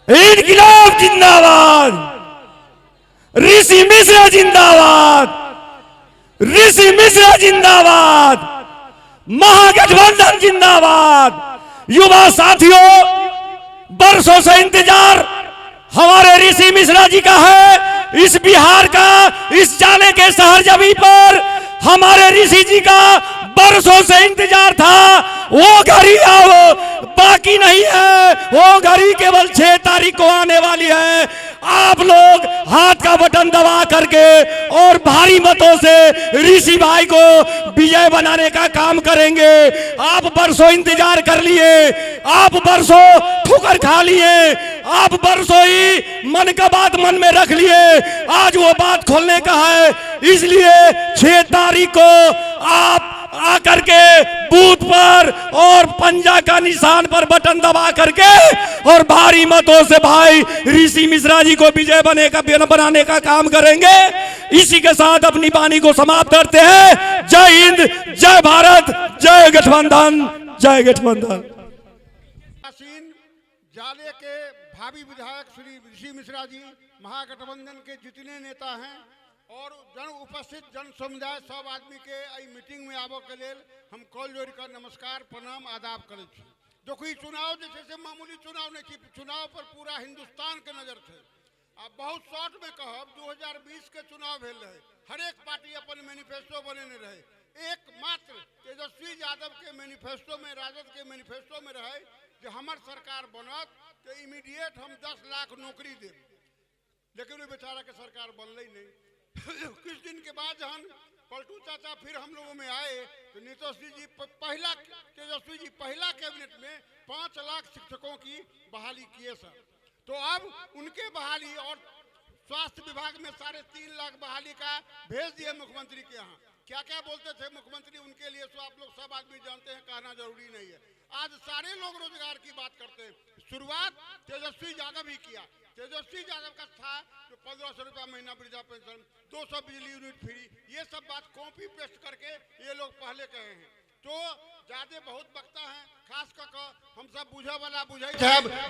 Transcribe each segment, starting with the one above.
इनकलाब जिंदाबाद, ऋषि मिश्रा जिंदाबाद, ऋषि मिश्रा जिंदाबाद, महागठबंधन जिंदाबाद। युवा साथियों, बरसों से इंतजार हमारे ऋषि मिश्रा जी का है। इस बिहार का, इस जाने के शहर जबी पर हमारे ऋषि जी का बरसों से इंतजार था। वो घड़ी अब बाकी नहीं है, वो घड़ी केवल 6 तारीख को आने वाली है। आप लोग हाथ का बटन दबा करके और भारी मतों से ऋषि भाई को विजय बनाने का काम करेंगे। आप बरसों इंतजार कर लिए, आप बरसों ठुकर खा लिए, आप बरसों ही मन का बात मन में रख लिए। आज वो बात खोलने का है, इसलिए 6 तारीख को आप आकर के बूथ पर और पंजा का निशान पर बटन दबा करके और भारी मतों से भाई ऋषि मिश्रा जी को विजय बनाने का काम करेंगे। इसी के साथ अपनी वाणी को समाप्त करते हैं। जय हिंद, जय भारत, जय गठबंधन, जय गठबंधन। जाले के भावी विधायक श्री ऋषि मिश्रा जी महागठबंधन के जितने नेता हैं और उपस्थित जन समुदाय सब आदमी के मीटिंग में आबो के लिए हम कॉल जोड़ कर नमस्कार प्रणाम आदाब करे छी। देखो ई चुनाव जैसे मामूली चुनाव नहीं थी, चुनाव पर पूरा हिंदुस्तान के नजर थे। अब बहुत शॉर्ट में कहब 2020 के चुनाव भेल रहे, हर एक पार्टी अपन मैनिफेस्टो बनेने रहे। एकमात्र तेजस्वी यादव के मैनिफेस्टो में, राजद के मैनिफेस्टो में रहे कि हमार सरकार बनत तो इमीडिएट हम 10 लाख नौकरी दे, लेकिन वो बेचारा के सरकार बनल ही नहीं। कुछ दिन के बाद जहन पलटू चाचा फिर हम लोगों में आए तो नीतीश जी पहला, तेजस्वी जी पहला कैबिनेट में 5 लाख शिक्षकों की बहाली किए सर। तो अब उनके बहाली और स्वास्थ्य विभाग में 3.5 लाख बहाली का भेज दिए मुख्यमंत्री के यहाँ। क्या क्या बोलते थे मुख्यमंत्री उनके लिए, तो आप लोग सब आदमी जानते हैं, कहना जरूरी नहीं है। आज सारे लोग रोजगार की बात करते हैं। शुरुआत तेजस्वी यादव ही किया। तेजस्वी यादव का था जो 1500 रुपया महीना वृद्धा पेंशन, 200 बिजली यूनिट फ्री, ये सब बात कॉपी पेस्ट करके ये लोग पहले कहे हैं। तो ज्यादा बहुत बकता है, खास कर हम सब बुझे वाला बुझे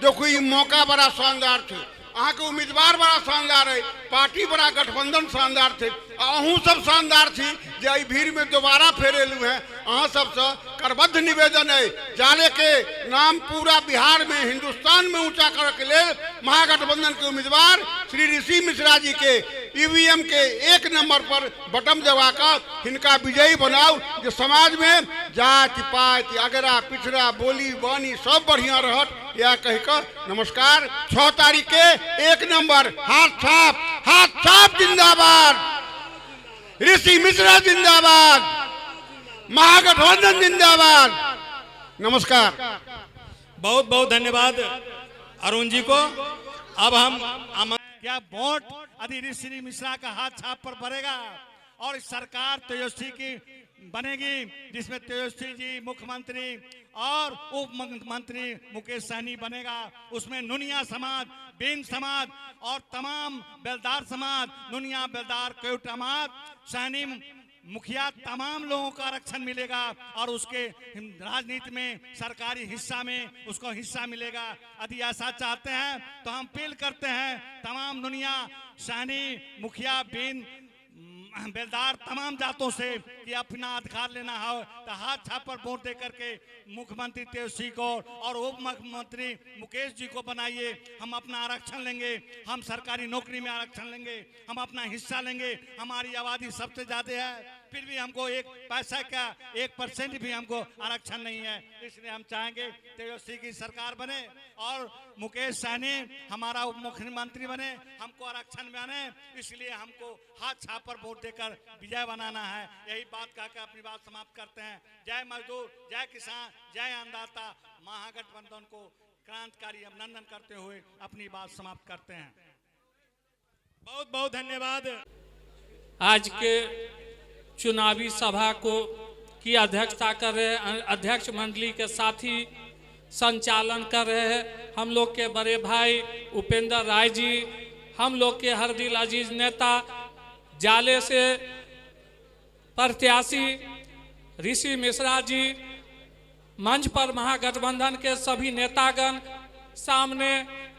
देखो ये मौका बड़ा शानदार थे, अहाँ के उम्मीदवार बड़ा शानदार है, पार्टी बड़ा गठबंधन शानदार थे, अहूँ सब शानदार थी जे भीड़ में दोबारा फेरेलू है। अहाँ सबसे करबद्ध निवेदन है, जाले के नाम पूरा बिहार में, हिंदुस्तान में ऊंचा करे के लिए महागठबंधन के उम्मीदवार श्री ऋषि मिश्रा जी के ईवीएम के 1 नंबर पर बटन दबाकर इनका विजयी बनाओ। जो समाज में जाति पाति अगरा पिछड़ा बोली बानी सब बढ़िया रहत, यह कहकर नमस्कार। 6 तारीख के 1 नंबर हाथ छाप जिंदाबाद, ऋषि मिश्रा जिंदाबाद, महागठबंधन जिंदाबाद। नमस्कार। बहुत बहुत धन्यवाद अरुण जी को। अब हम क्या वोट यदि ऋषि मिश्रा का हाथ छाप पर पड़ेगा और सरकार तेजस्वी की बनेगी, जिसमें तेजस्वी जी मुख्यमंत्री और उप मुख्यमंत्री मुकेश सहनी बनेगा, उसमें नुनिया समाज, बेन समाज और तमाम बेलदार समाज, नुनिया बेलदार केवट समाज, सहनी मुखिया, तमाम लोगों का आरक्षण मिलेगा और उसके राजनीति में सरकारी हिस्सा में उसको हिस्सा मिलेगा। यदि ऐसा चाहते हैं तो हम अपील करते हैं तमाम दुनिया, सहनी, मुखिया, बेन, बेलदार, तमाम जातों से कि अपना अधिकार लेना हो तो हाथ छाप पर वोट दे करके मुख्यमंत्री तेजस्वी को और उप मुख्यमंत्री मुकेश जी को बनाइए। हम अपना आरक्षण लेंगे, हम सरकारी नौकरी में आरक्षण लेंगे, हम अपना हिस्सा लेंगे। हमारी आबादी सबसे ज्यादा है, फिर भी हमको 1 पैसा का 1% भी हमको आरक्षण नहीं है। इसलिए हम चाहेंगे तेजस्वी की सरकार बने और मुकेश सहनी हमारा उप मुख्यमंत्री बने, हमको आरक्षण बने। इसलिए हमको हाथ छाप पर वोट देकर विजय बनाना है। यही बात कहकर अपनी बात समाप्त करते हैं। जय मजदूर, जय किसान, जय अन्नदाता। महागठबंधन को क्रांतिकारी अभिनंदन करते हुए अपनी बात समाप्त करते हैं। बहुत बहुत धन्यवाद। आज के चुनावी सभा की अध्यक्षता कर रहे अध्यक्ष मंडली के साथी संचालन कर रहे हैं हम लोग के बड़े भाई उपेंद्र राय जी, हम लोग के हर दिल अजीज नेता जाले से प्रत्याशी ऋषि मिश्रा जी, मंच पर महागठबंधन के सभी नेतागण, सामने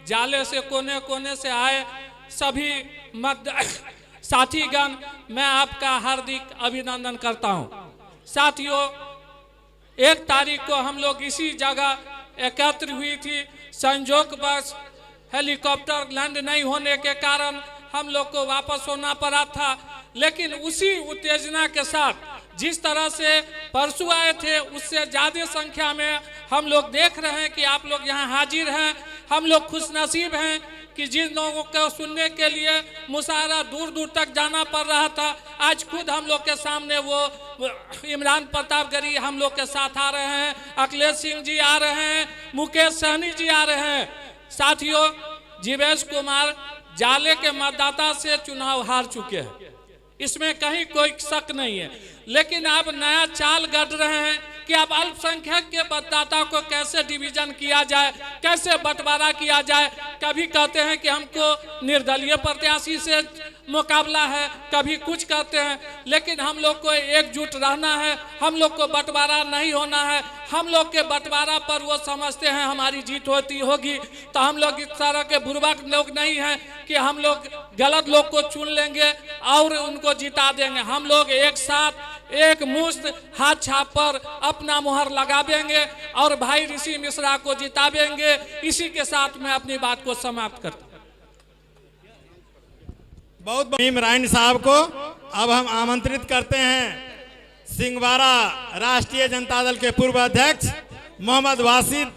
जाले से कोने कोने से आए सभी साथीगण, मैं आपका हार्दिक अभिनंदन करता हूं। साथियों, 1 तारीख को हम लोग इसी जगह एकत्र हुई थी। संयोगवश हेलीकॉप्टर लैंड नहीं होने के कारण हम लोग को वापस होना पड़ा था, लेकिन उसी उत्तेजना के साथ जिस तरह से परसों आए थे उससे ज़्यादा संख्या में हम लोग देख रहे हैं कि आप लोग यहाँ हाजिर हैं। हम लोग खुशनसीब हैं कि जिन लोगों को सुनने के लिए मुशायरा दूर दूर तक जाना पड़ रहा था, आज खुद हम लोग के सामने वो इमरान प्रतापगढ़ी हम लोग के साथ आ रहे हैं, अखिलेश सिंह जी आ रहे हैं, मुकेश सहनी जी आ रहे हैं। साथियों, जीवेश कुमार जाले के मतदाता से चुनाव हार चुके हैं, इसमें कहीं कोई शक नहीं है, लेकिन आप नया चाल गढ़ रहे हैं कि अब अल्पसंख्यक के मतदाता को कैसे डिवीजन किया जाए, कैसे बंटवारा किया जाए। कभी कहते हैं कि हमको निर्दलीय प्रत्याशी से मुकाबला है, कभी कुछ कहते हैं, लेकिन हम लोग को एकजुट रहना है, हम लोग को बंटवारा नहीं होना है। हम लोग के बंटवारा पर वो समझते हैं हमारी जीत होगी, तो हम लोग इस तरह के बुर्बक लोग नहीं हैं कि हम लोग गलत लोग को चुन लेंगे और उनको जिता देंगे। हम लोग एक साथ एक मुश्त हाथ छाप पर अपना मुहर लगा देंगे और भाई ऋषि मिश्रा को जितावेंगे। इसी के साथ मैं अपनी बात को समाप्त करता हूं। बहुत इमरान साहब को अब हम आमंत्रित करते हैं सिंहवाड़ा राष्ट्रीय जनता दल के पूर्व अध्यक्ष मोहम्मद वासिद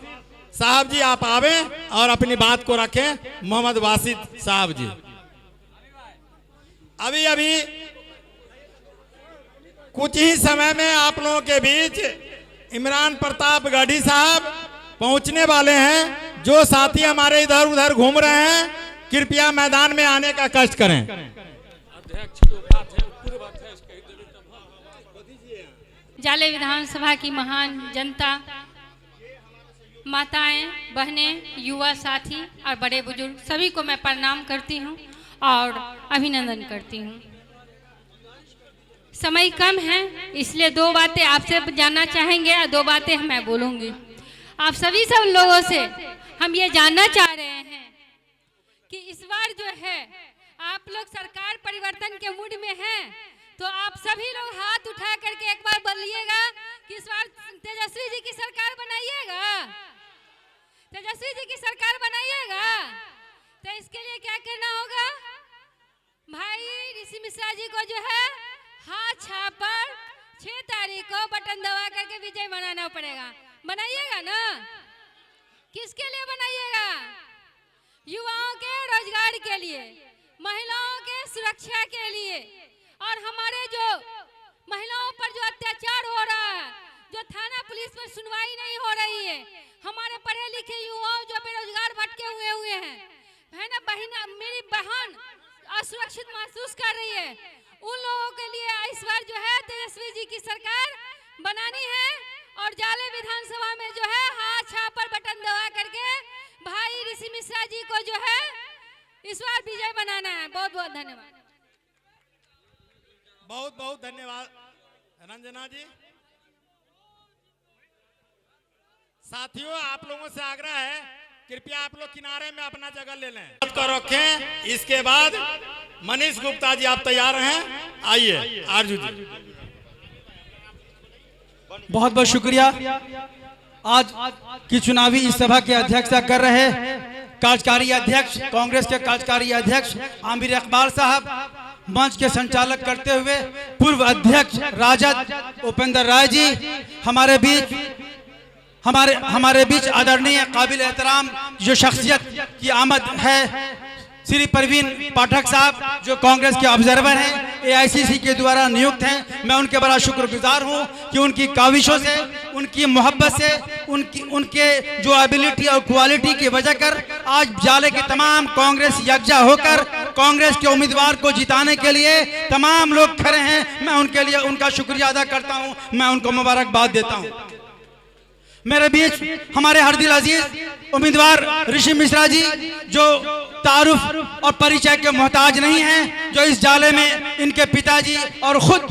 साहब जी, आप आवे और अपनी बात को रखें। मोहम्मद वासिद साहब जी, अभी अभी कुछ ही समय में आप लोगों के बीच इमरान प्रतापगढ़ी साहब पहुंचने वाले हैं। जो साथी हमारे इधर उधर घूम रहे हैं, कृपया मैदान में आने का कष्ट करें। जाले विधानसभा की महान जनता, माताएं, बहनें, युवा साथी और बड़े बुजुर्ग सभी को मैं प्रणाम करती हूं और अभिनंदन करती हूं। समय कम है, इसलिए 2 बातें आपसे जानना चाहेंगे और 2 बातें मैं बोलूंगी। आप सभी सब लोगों से हम ये जानना चाह रहे हैं कि इस बार जो है आप लोग सरकार परिवर्तन के मूड में हैं, तो आप सभी लोग हाथ उठा करके एक बार बोलिएगा कि इस बार तेजस्वी जी की सरकार बनाइएगा, तेजस्वी जी की सरकार बनाइएगा। तो इसके लिए क्या करना होगा? भाई ऋषि मिश्रा जी को जो है हाथ छाप पर 6 तारीख को बटन दबा करके विजय मनाना पड़ेगा। बनाइएगा ना? किसके लिए बनाइएगा? युवाओं के रोजगार के लिए, महिलाओं के सुरक्षा के लिए, और हमारे जो महिलाओं पर जो अत्याचार हो रहा है, जो थाना पुलिस पर सुनवाई नहीं हो रही है, हमारे पढ़े लिखे युवाओं जो बेरोजगार भटके हुए हैं, है ना, मेरी बहन असुरक्षित महसूस कर रही है, उन लोगों के लिए इस बार जो है तेजस्वी जी की सरकार बनानी है और जाले विधानसभा में जो है हाथ छाप पर बटन दबा करके भाई ऋषि मिश्रा जी को जो है इस बार विजय बनाना है। बहुत बहुत धन्यवाद। बहुत बहुत धन्यवाद रंजना जी। साथियों, आप लोगों से आग्रह है, कृपया आप लोग किनारे में अपना जगह ले लें, बात को रखें। इसके बाद मनीष गुप्ता जी, आप तैयार हैं? आइए आरजू जी। बहुत बहुत शुक्रिया। आज की चुनावी इस सभा के अध्यक्षता कर रहे कार्यकारी अध्यक्ष, कांग्रेस के कार्यकारी अध्यक्ष आमिर इकबाल साहब, मंच के संचालक करते हुए पूर्व अध्यक्ष राजद उपेंद्र राय जी, हमारे बीच आदरणीय काबिल एहतराम जो शख्सियत की आमद है श्री परवीन पाठक साहब, जो कांग्रेस के ऑब्जर्वर हैं, एआईसीसी के द्वारा नियुक्त हैं। मैं उनके बड़ा शुक्रगुजार हूं कि उनकी काविशों से, उनकी मोहब्बत से, उनके जो एबिलिटी और क्वालिटी की वजह कर आज जाले के तमाम कांग्रेस यकजा होकर कांग्रेस के उम्मीदवार को जिताने के लिए तमाम लोग खड़े हैं। मैं उनके लिए उनका शुक्रिया अदा करता हूं, मैं उनको मुबारकबाद देता हूं। मेरे बीच हमारे हरदिल अजीज उम्मीदवार ऋषि मिश्रा जी, जो तारुफ और परिचय के मोहताज नहीं हैं, जो इस जाले में इनके पिताजी और खुद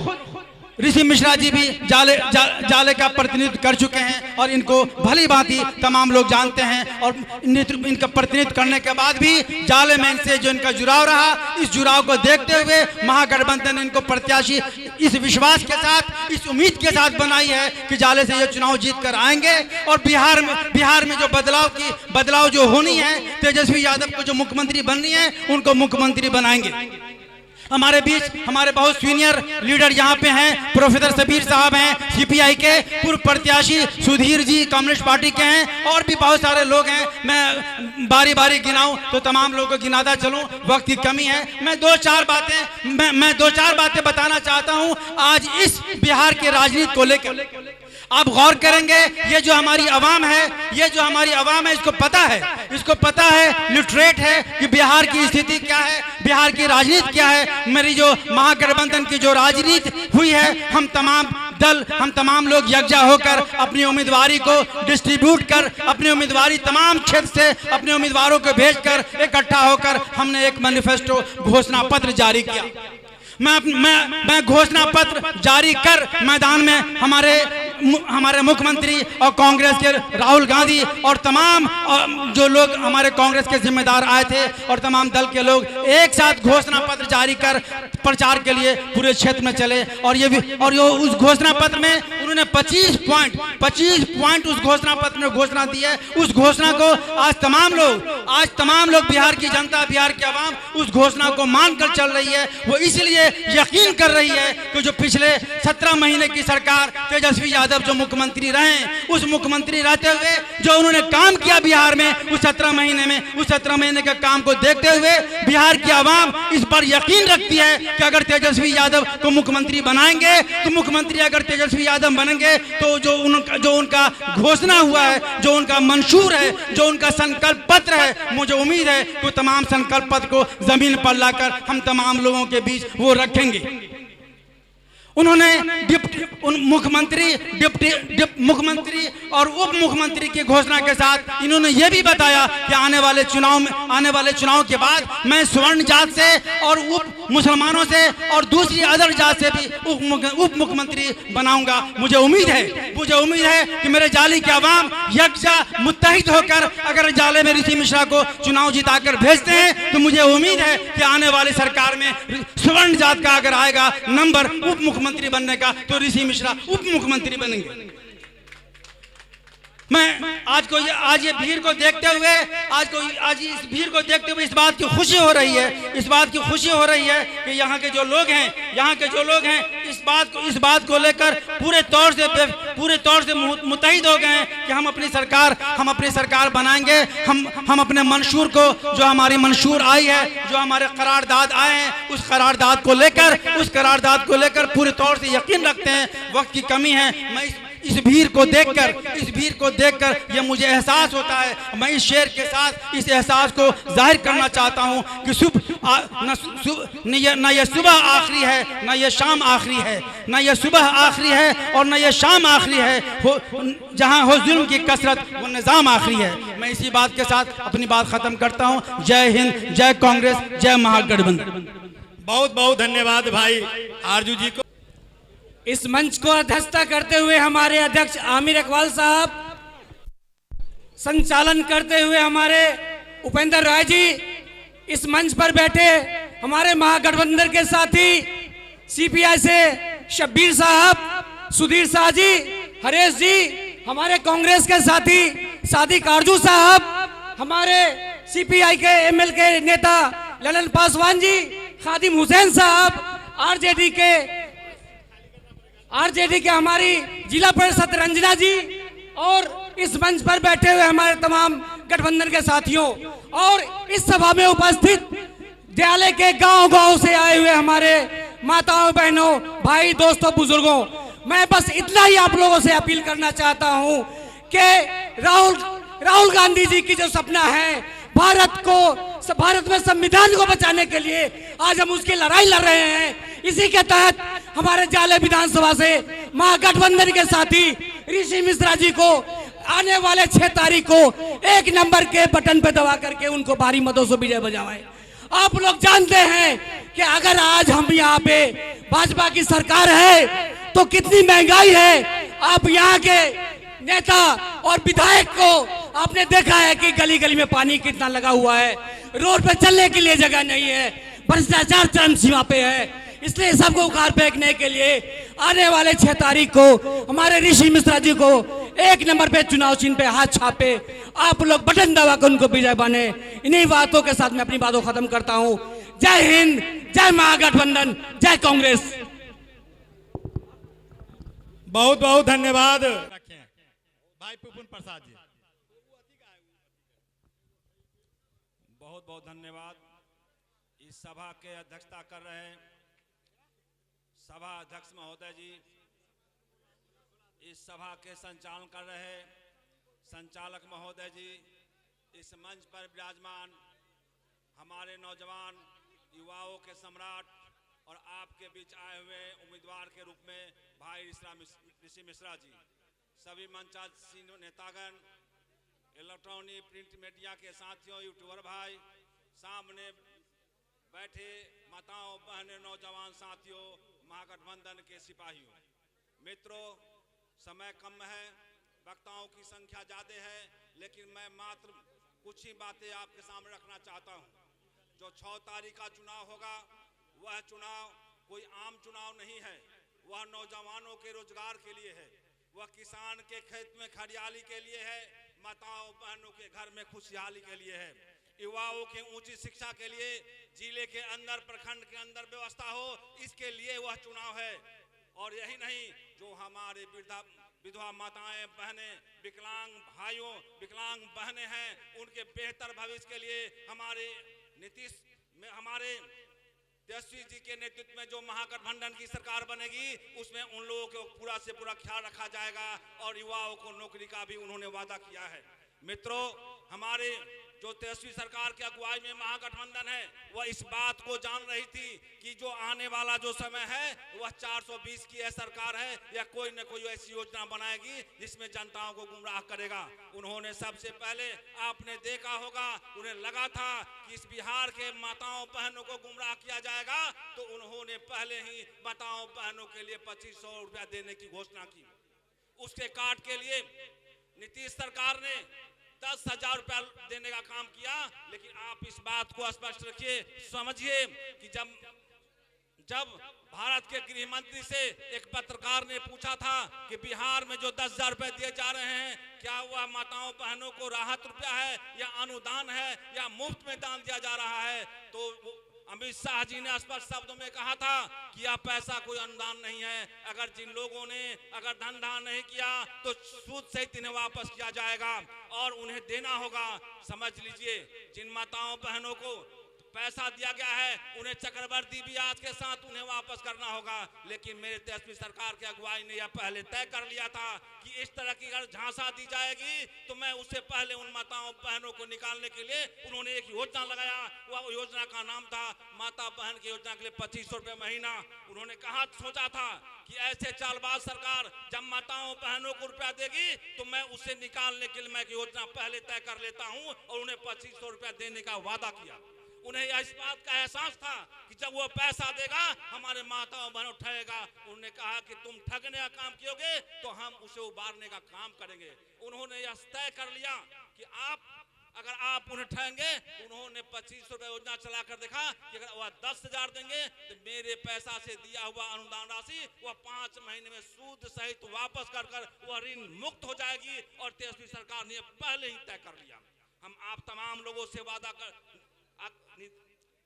ऋषि मिश्रा जी भी जाले का प्रतिनिधित्व कर चुके हैं और इनको भली भांति तमाम लोग जानते हैं। और इनका प्रतिनिधित्व करने के बाद भी जाले में इनसे जो इनका जुड़ाव रहा, इस जुड़ाव को देखते हुए महागठबंधन ने इनको प्रत्याशी इस विश्वास के साथ, इस उम्मीद के साथ बनाई है कि जाले से ये चुनाव जीत कर आएंगे और बिहार में जो बदलाव जो होनी है, तेजस्वी यादव को जो मुख्यमंत्री बननी है उनको मुख्यमंत्री बनाएंगे। हमारे बीच हमारे बहुत सीनियर लीडर यहाँ पे हैं। प्रोफेसर सबीर साहब हैं सीपीआई के, पूर्व प्रत्याशी सुधीर जी कम्युनिस्ट पार्टी के हैं, और भी बहुत सारे लोग हैं। मैं बारी बारी गिनाऊं तो तमाम लोगों को गिनाता चलूं, वक्त की कमी है। मैं दो चार बातें बताना चाहता हूं आज इस बिहार के राजनीति को लेकर। आप गौर करेंगे, ये जो हमारी आवाम है इसको पता है लिटरेट है कि बिहार की स्थिति क्या है, बिहार की राजनीति क्या है। मेरी जो महागठबंधन की जो राजनीति हुई है, हम तमाम लोग यकजा होकर अपनी उम्मीदवारी को डिस्ट्रीब्यूट कर, अपनी उम्मीदवारी तमाम क्षेत्र से अपने उम्मीदवारों को भेजकर इकट्ठा होकर हमने एक मैनिफेस्टो घोषणा पत्र जारी किया। मैं घोषणा पत्र जारी कर मैदान में हमारे मुख्यमंत्री और कांग्रेस के राहुल गांधी और तमाम जो लोग हमारे कांग्रेस के जिम्मेदार आए थे और तमाम दल के लोग एक साथ घोषणा पत्र जारी कर प्रचार के लिए पूरे क्षेत्र में चले। और उस घोषणा पत्र में उन्होंने 25 पॉइंट उस घोषणा पत्र में घोषणा दी है। उस घोषणा को आज तमाम लोग बिहार की जनता, बिहार की आवाम उस घोषणा को मानकर चल रही है। वो इसलिए यकीन कर रही है कि जो पिछले 17 महीने की सरकार तेजस्वी यादव जो मुख्यमंत्री रहे, उस मुख्यमंत्री रहते हुए जो उन्होंने काम किया बिहार में, उस 17 महीने के काम को देखते हुए बिहार की आवाम इस पर यकीन रखती है कि अगर तेजस्वी यादव को मुख्यमंत्री बनाएंगे, तो मुख्यमंत्री अगर तेजस्वी यादव बनेंगे तो जो उनका घोषणा हुआ है, जो उनका मंशूर है, जो उनका संकल्प पत्र है, मुझे उम्मीद है कि तमाम संकल्प पत्र को जमीन पर लाकर हम तमाम लोगों के बीच वो रखेंगे। उन्होंने मुख्यमंत्री और उप मुख्यमंत्री की घोषणा के साथ इन्होंने ये भी बताया कि आने वाले चुनाव के बाद मैं स्वर्ण जात से और उप मुसलमानों से और दूसरी अदर जात से भी उप मुख्यमंत्री बनाऊंगा। मुझे उम्मीद है कि मेरे जाली के आवाम यकजा मुत्तहिद होकर अगर जाले में ऋषि मिश्रा को चुनाव जिताकर भेजते हैं तो मुझे उम्मीद है कि आने वाली सरकार में स्वर्ण जात का अगर आएगा नंबर उप मुख्यमंत्री बनने का तो ऋषि मिश्रा उप मुख्यमंत्री बनेंगे। मैं आज ये भीड़ को देखते हुए इस बात की खुशी हो रही है कि यहाँ के जो लोग हैं इस बात को लेकर पूरे तौर से मुत्तहिद हो गए हैं कि हम अपनी सरकार बनाएंगे। हम अपने मंशूर को, जो हमारी मंशूर आई है, जो हमारे करारदाद आए हैं, उस करारदाद को लेकर पूरे तौर से यकीन रखते हैं। वक्त की कमी है। मैं इस भीड़ को देखकर ये मुझे एहसास होता है। मैं इस शेर के साथ इस एहसास को जाहिर करना चाहता हूँ कि न ये सुबह आखिरी है, न ये शाम आखिरी है, न ये सुबह आखिरी है और न ये शाम आखिरी है। जहाँ हो जुल्म की कसरत वो निज़ाम आखिरी है। मैं इसी बात के साथ अपनी बात खत्म करता हूँ। जय हिंद, जय कांग्रेस, जय महागठबंधन। बहुत बहुत धन्यवाद भाई आरजू जी को। इस मंच को अध्यक्षता करते हुए हमारे अध्यक्ष आमिर इकबाल साहब, संचालन करते हुए हमारे उपेंद्र राय जी, इस मंच पर बैठे हमारे महागठबंधन के साथी सीपीआई से शब्बीर साहब, सुधीर शाह जी, हरेश जी, हमारे कांग्रेस के साथी सादिक आरजू साहब, हमारे सीपीआई के एमएल के नेता ललन पासवान जी, खादिम हुसैन साहब, आरजेडी के हमारी जिला परिषद रंजना जी, और इस मंच पर बैठे हुए हमारे तमाम गठबंधन के साथियों, और इस सभा में उपस्थित दयाले के गांव-गांव से आए हुए हमारे माताओं, बहनों, भाई, दोस्तों, बुजुर्गों, मैं बस इतना ही आप लोगों से अपील करना चाहता हूं कि राहुल गांधी जी की जो सपना है भारत में संविधान को बचाने के लिए आज हम उसकी लड़ाई लड़ रहे हैं। इसी के तहत हमारे जाले विधानसभा से महागठबंधन के साथी ऋषि मिश्रा जी को आने वाले 6 तारीख को 1 नंबर के बटन पे दबा करके उनको भारी मतों से विजय बजाएं। आप लोग जानते हैं कि अगर आज हम यहाँ पे भाजपा की सरकार है, तो कितनी महंगाई है। आप यहाँ के नेता और विधायक को आपने देखा है कि गली गली में पानी कितना लगा हुआ है, रोड पे चलने के लिए जगह नहीं है, भ्रष्टाचार चरम सीमा पे है। इसलिए सबको उखाड़ फेंकने के लिए आने वाले 6 तारीख को हमारे ऋषि मिश्रा जी को 1 नंबर पे चुनाव चिन्ह पे हाथ छापे, आप लोग बटन दबा कर उनको विजय बने। इन्हीं बातों के साथ मैं अपनी बातों खत्म करता हूँ। जय हिंद, जय महागठबंधन, जय कांग्रेस। बहुत बहुत धन्यवाद भाई पुपुन प्रसाद जी, बहुत बहुत धन्यवाद। इस सभा के अध्यक्षता कर रहे हैं सभा अध्यक्ष महोदय जी, इस सभा के संचालन कर रहे संचालक महोदय जी, इस मंच पर विराजमान हमारे नौजवान युवाओं के सम्राट और आपके बीच आए हुए उम्मीदवार के रूप में भाई ऋषि मिश्रा जी, सभी मंचासीन नेतागण, इलेक्ट्रॉनिक प्रिंट मीडिया के साथियों, यूट्यूबर भाई, सामने बैठे माताओं बहनें, नौजवान साथियों, महागठबंधन के सिपाहियों, मित्रों, समय कम है, वक्ताओं की संख्या ज्यादा है, लेकिन मैं मात्र कुछ ही बातें आपके सामने रखना चाहता हूं। जो 6 तारीख का चुनाव होगा वह चुनाव कोई आम चुनाव नहीं है, वह नौजवानों के रोजगार के लिए है, वह किसान के खेत में खरियाली के लिए है, माताओं बहनों के घर में खुशहाली के लिए है, युवाओं की ऊंची शिक्षा के लिए, जिले के अंदर प्रखंड के अंदर व्यवस्था हो, इसके लिए वह चुनाव है। और यही नहीं, जो हमारे विधवा माताएं बहनें, विकलांग भाइयों, विकलांग बहनें हैं, उनके बेहतर भविष्य के लिए हमारे नीतीश में, हमारे तेजस्वी जी के नेतृत्व में जो महागठबंधन की सरकार बनेगी, उसमें उन लोगों को पूरा से पूरा ख्याल रखा जाएगा और युवाओं को नौकरी का भी उन्होंने वादा किया है। मित्रों, हमारे जो तेजस्वी सरकार की अगुवाई में महागठबंधन है, वह इस बात को जान रही थी कि जो आने वाला जो समय है वह 420 की सरकार है, या कोई न कोई ऐसी योजना बनाएगी जिसमें जनताओं को गुमराह करेगा। उन्होंने सबसे पहले, आपने देखा होगा, उन्हें लगा था कि इस बिहार के माताओं बहनों को गुमराह किया जाएगा, तो उन्होंने पहले ही माताओं बहनों के लिए 2500 रुपया देने की घोषणा की। उसके कार्ड के लिए नीतीश सरकार ने 10,000 रुपया देने का काम किया। लेकिन आप इस बात को स्पष्ट रखिए, समझिए कि जब भारत के गृह मंत्री से एक पत्रकार ने पूछा था कि बिहार में जो 10,000 रुपए दिए जा रहे हैं, क्या वह माताओं बहनों को राहत रुपया है या अनुदान है या मुफ्त में दान दिया जा रहा है, तो अमित शाह जी ने स्पष्ट शब्दों में कहा था कि यह पैसा कोई अनुदान नहीं है। अगर जिन लोगों ने अगर धंधा नहीं किया तो सूद सहित इन्हें वापस किया जाएगा और उन्हें देना होगा। समझ लीजिए, जिन माताओं बहनों को पैसा दिया गया है, उन्हें चक्रवर्ती ब्याज के साथ उन्हें वापस करना होगा। लेकिन मेरे तेजस्वी सरकार की अगुवाई ने यह पहले तय कर लिया था कि इस तरह की अगर झांसा दी जाएगी तो मैं उससे पहले उन माताओं बहनों को निकालने के लिए उन्होंने एक योजना लगाया। वह योजना का नाम था माता बहन की योजना के लिए 2500 रुपये महीना। उन्होंने कहा, सोचा था कि ऐसे चालबाज सरकार जब माताओं बहनों को रुपया देगी तो मैं उसे निकालने के लिए मैं एक योजना पहले तय कर लेता हूं, और उन्हें 2500 रुपया देने का वादा किया। उन्हें इस बात का एहसास था कि जब वो पैसा देगा हमारे माताओं बहनों ठगेगा। उन्होंने कहा कि तुम ठगने का काम कियोगे तो हम उसे उबारने का काम करेंगे। उन्होंने यह तय कर लिया कि अगर आप उन्हें ठगेंगे, उन्होंने 2500 रुपये योजना चला कर देखा कि अगर वह 10,000 देंगे तो मेरे पैसा से दिया हुआ अनुदान राशि वह 5 महीने में सूद सहित वापस कर वह ऋण मुक्त हो जाएगी। और तेजस्वी सरकार ने पहले ही तय कर लिया। हम आप तमाम लोगों से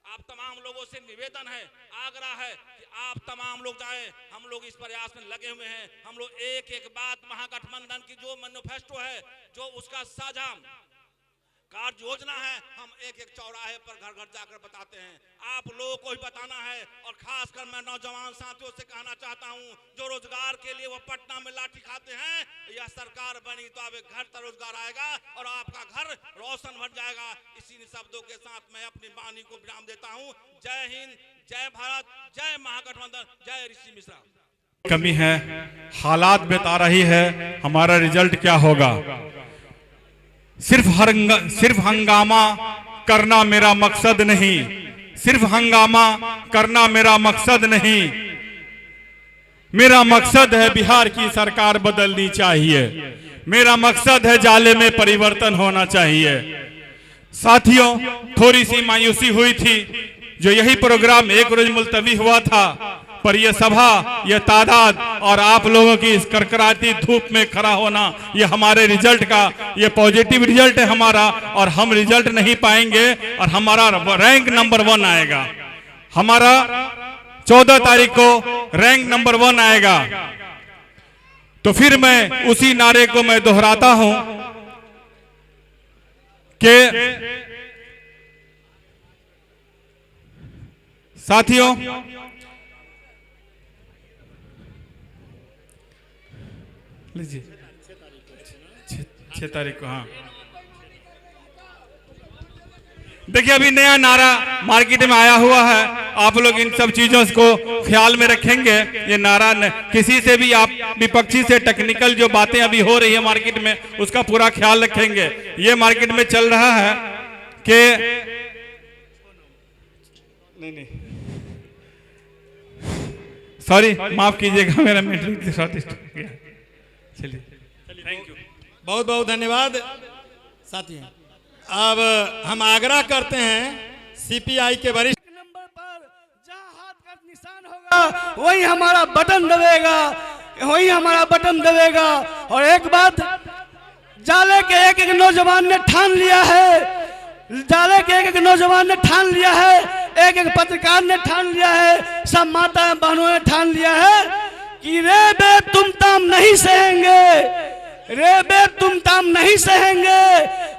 आप तमाम लोगों से निवेदन है, आग्रह है कि आप तमाम लोग जाएं। हम लोग इस प्रयास में लगे हुए हैं। हम लोग एक एक बात महागठबंधन की जो मैनिफेस्टो है, जो उसका साझा कार्य योजना है, हम एक एक चौराहे पर घर घर जाकर बताते हैं। आप लोगों को भी बताना है। और खासकर मैं नौजवान साथियों से कहना चाहता हूं, जो रोजगार के लिए वो पटना में लाठी खाते हैं, यह सरकार बनी तो अब घर तक रोजगार आएगा और आपका घर रोशन भर जाएगा। इसी शब्दों के साथ मैं अपनी वाणी को विराम देता हूं। जय हिंद, जय भारत, जय महागठबंधन, जय ऋषि मिश्रा। कमी है, हालात बता रही है हमारा रिजल्ट क्या होगा। सिर्फ हंगामा करना मेरा मकसद नहीं, सिर्फ हंगामा करना मेरा मकसद नहीं। मेरा मकसद है बिहार की सरकार बदलनी चाहिए। मेरा मकसद है जाले में परिवर्तन होना चाहिए। साथियों, थोड़ी सी मायूसी हुई थी जो यही प्रोग्राम एक रोज मुलतवी हुआ था, पर यह सभा, यह तादाद और आप लोगों की इस करकराती धूप में खड़ा होना, यह हमारे रिजल्ट का, यह पॉजिटिव रिजल्ट है हमारा। और हम रिजल्ट नहीं पाएंगे और हमारा रैंक नंबर 1 आएगा। हमारा 14 तारीख को रैंक नंबर 1 आएगा। तो फिर मैं उसी नारे को मैं दोहराता हूं कि साथियों, लीजिए 6 तारीख को। हाँ, देखिए अभी नया नारा मार्केट में आया हुआ है, आप लोग इन सब चीजों को ख्याल में रखेंगे। ये नारा किसी से भी, आप विपक्षी से टेक्निकल जो बातें अभी हो रही है मार्केट में, उसका पूरा ख्याल रखेंगे। ये मार्केट में चल रहा है कि नहीं, सॉरी माफ कीजिएगा, मेरा मीटिंग स्वादिष्ट हो गया। चलिए, थैंक यू, बहुत बहुत धन्यवाद साथियों। अब हम आग्रह करते हैं सीपीआई के वरिष्ठ नंबर पर जहां हाथ का निशान होगा वही हमारा बटन दबेगा, वही हमारा बटन दबेगा। और एक बात, जाले के एक एक नौजवान ने ठान लिया है, जाले के एक एक नौजवान ने ठान लिया है, एक एक पत्रकार ने ठान लिया है, सब माता बहनों ने ठान लिया है कि रे बे तुम ताम नहीं सहेंगे, रे बे तुम ताम नहीं सहेंगे।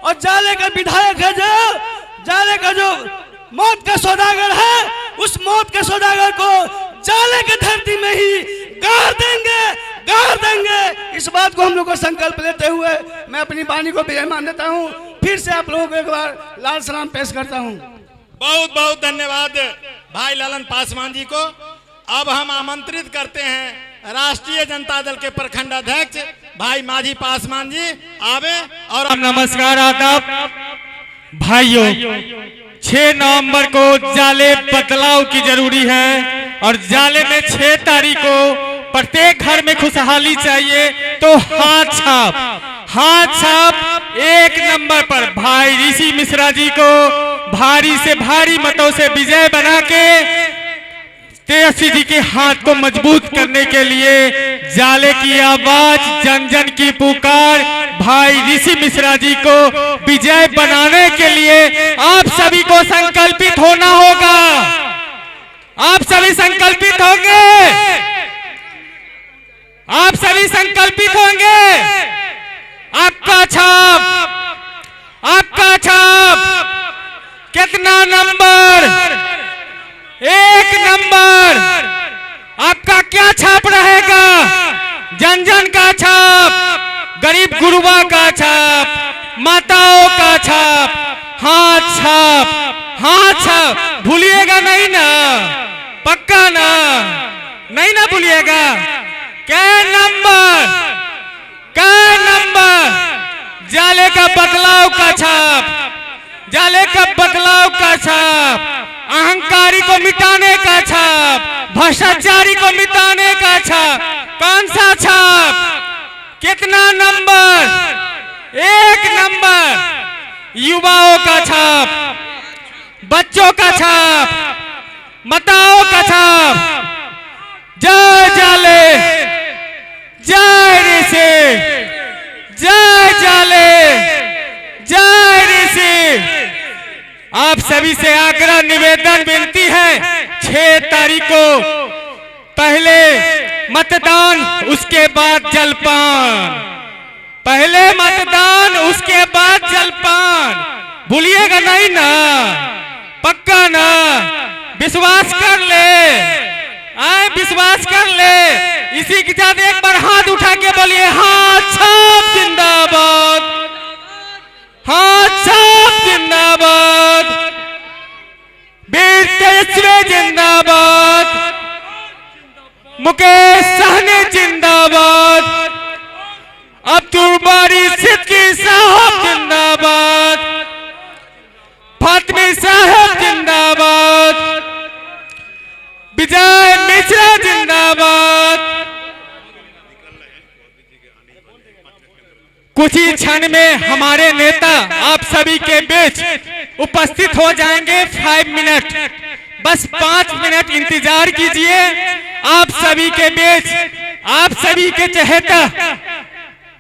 और जाले का विधायक है, जो जाले का जो मौत का सौदागर है, उस मौत के सौदागर को जाले की धरती में ही गाड़ देंगे, गाड़ देंगे। इस बात को हम लोग को संकल्प लेते हुए मैं अपनी वाणी को विराम देता हूँ। फिर से आप लोगों को एक बार लाल सलाम पेश करता हूँ। बहुत बहुत धन्यवाद भाई ललन पासवान जी को। अब हम आमंत्रित करते हैं राष्ट्रीय जनता दल के प्रखंड अध्यक्ष भाई माझी पासवान जी आवे। और नमस्कार, आदाब भाइयों। 6 नवंबर को जाले बदलाव की जरूरी है और जाले में 6 तारीख को प्रत्येक घर में खुशहाली चाहिए। तो हाथ छाप 1 नंबर पर भाई ऋषि मिश्रा जी को भारी से भारी मतों से विजय बना के तेजस्वी जी के हाथ को मजबूत करने के लिए जाले की आवाज, जन जन की पुकार, भाई ऋषि मिश्रा जी को विजय बनाने के लिए आप सभी को संकल्पित होना होगा। आप सभी संकल्पित होंगे, आप सभी संकल्पित होंगे। आपका छाप कितना नंबर? 1 नंबर। आपका क्या छाप रहेगा? जन जन का छाप, गरीब गुरुबा का छाप, माताओं का छाप, हाथ छाप। भूलिएगा नहीं ना, पक्का ना, नहीं ना भूलिएगा। क्या नंबर? जाले का बदलाव का छाप, जाले का बदलाव का छाप, अहंकारी को मिटाने का छाप, भ्रष्टाचारी को मिटाने का छाप। कौन सा छाप? कितना नंबर? 1 नंबर। युवाओं का छाप, बच्चों का छाप, माताओं का छाप। जय जाले, जय ऋषि, जय जाले, जय ऋषि। आप सभी से आग्रह निवेदन विनती है, 6 तारीख को पहले मतदान, उसके बाद जलपान। पहले मतदान, उसके बाद जलपान। भूलिएगा नहीं ना, पक्का ना? विश्वास कर ले, आए विश्वास कर ले। इसी के साथ एक बार हाथ उठा के बोलिए, हाथ छाप जिंदाबाद, हाथ छाप जिंदाबाद, वीर तेजस्वी जिंदाबाद, मुकेश सहनी जिंदाबाद, अब्दुल बारी सिद्दीकी साहब जिंदाबाद, फातिमी साहब जिंदाबाद, विजय मिश्रा जिंदाबाद, कुछ ही क्षण में हमारे नेता आप सभी के बीच उपस्थित हो जाएंगे। 5 मिनट, बस 5 मिनट इंतजार कीजिए। आप सभी के बीच आप सभी के चहेता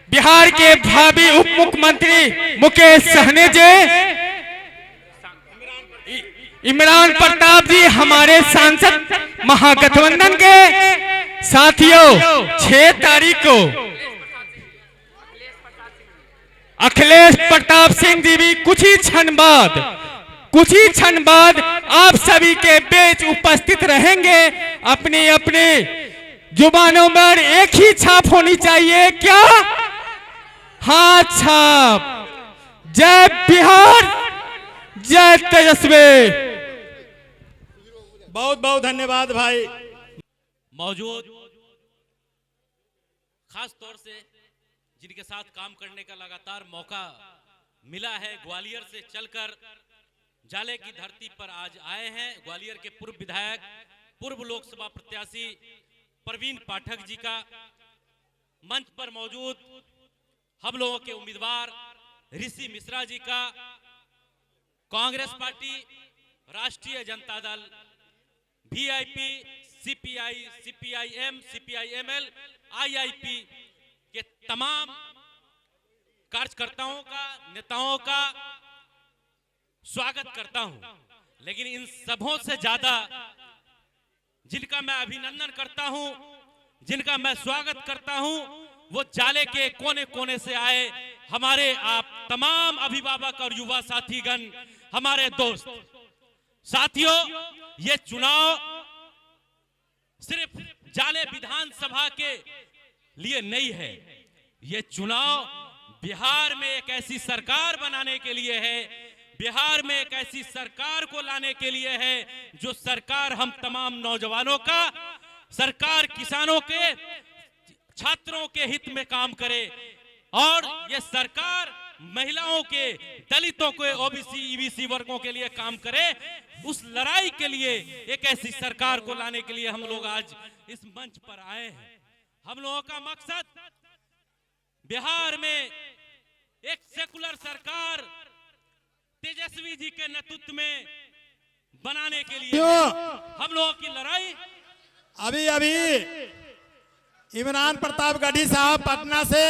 बिहार के भावी उप मुख्यमंत्री मुकेश सहनी जी, इमरान प्रताप जी हमारे सांसद महागठबंधन के साथियों, 6 तारीख को अखिलेश प्रताप सिंह जी भी कुछ ही क्षण बाद आप सभी के बीच उपस्थित रहेंगे। अपनी अपनी जुबानों पर एक ही छाप होनी चाहिए, क्या? हाथ छाप। जय बिहार, जय तेजस्वी। बहुत बहुत धन्यवाद भाई। मौजूद खास तौर से जिनके साथ काम करने का लगातार मौका मिला है, ग्वालियर से चलकर जाले की धरती पर आज आए हैं। ग्वालियर के पूर्व विधायक, पूर्व लोकसभा प्रत्याशी प्रवीण पाठक जी का मंच पर मौजूद हम लोगों के उम्मीदवार ऋषि मिश्रा जी का, कांग्रेस पार्टी, राष्ट्रीय Janata Dal, VIP, CPI, CPIM, CPIML, IIP के तमाम कार्यकर्ताओं का, नेताओं का स्वागत करता हूं। लेकिन इन सबों से ज्यादा जिनका मैं अभिनंदन करता हूं, जिनका मैं स्वागत करता हूं, वो जाले के कोने कोने से आए हमारे आप तमाम अभिभावक और युवा साथीगण, हमारे दोस्त साथियों। ये चुनाव सिर्फ जाले विधानसभा के लिए नहीं है, ये चुनाव बिहार में एक ऐसी सरकार बनाने के लिए है, बिहार में एक ऐसी सरकार को लाने के लिए है जो सरकार हम तमाम नौजवानों का, सरकार किसानों के, छात्रों के हित में काम करे, और ये सरकार महिलाओं के, दलितों के, ओबीसी, ईबीसी वर्गों के लिए काम करे। उस लड़ाई के लिए एक ऐसी सरकार को लाने के लिए हम लोग आज इस मंच पर आए हैं। हम लोगों का मकसद बिहार में एक सेकुलर सरकार तेजस्वी जी के नेतृत्व में बनाने के लिए हम लोगों की लड़ाई। अभी इमरान प्रताप गढ़ी साहब पटना से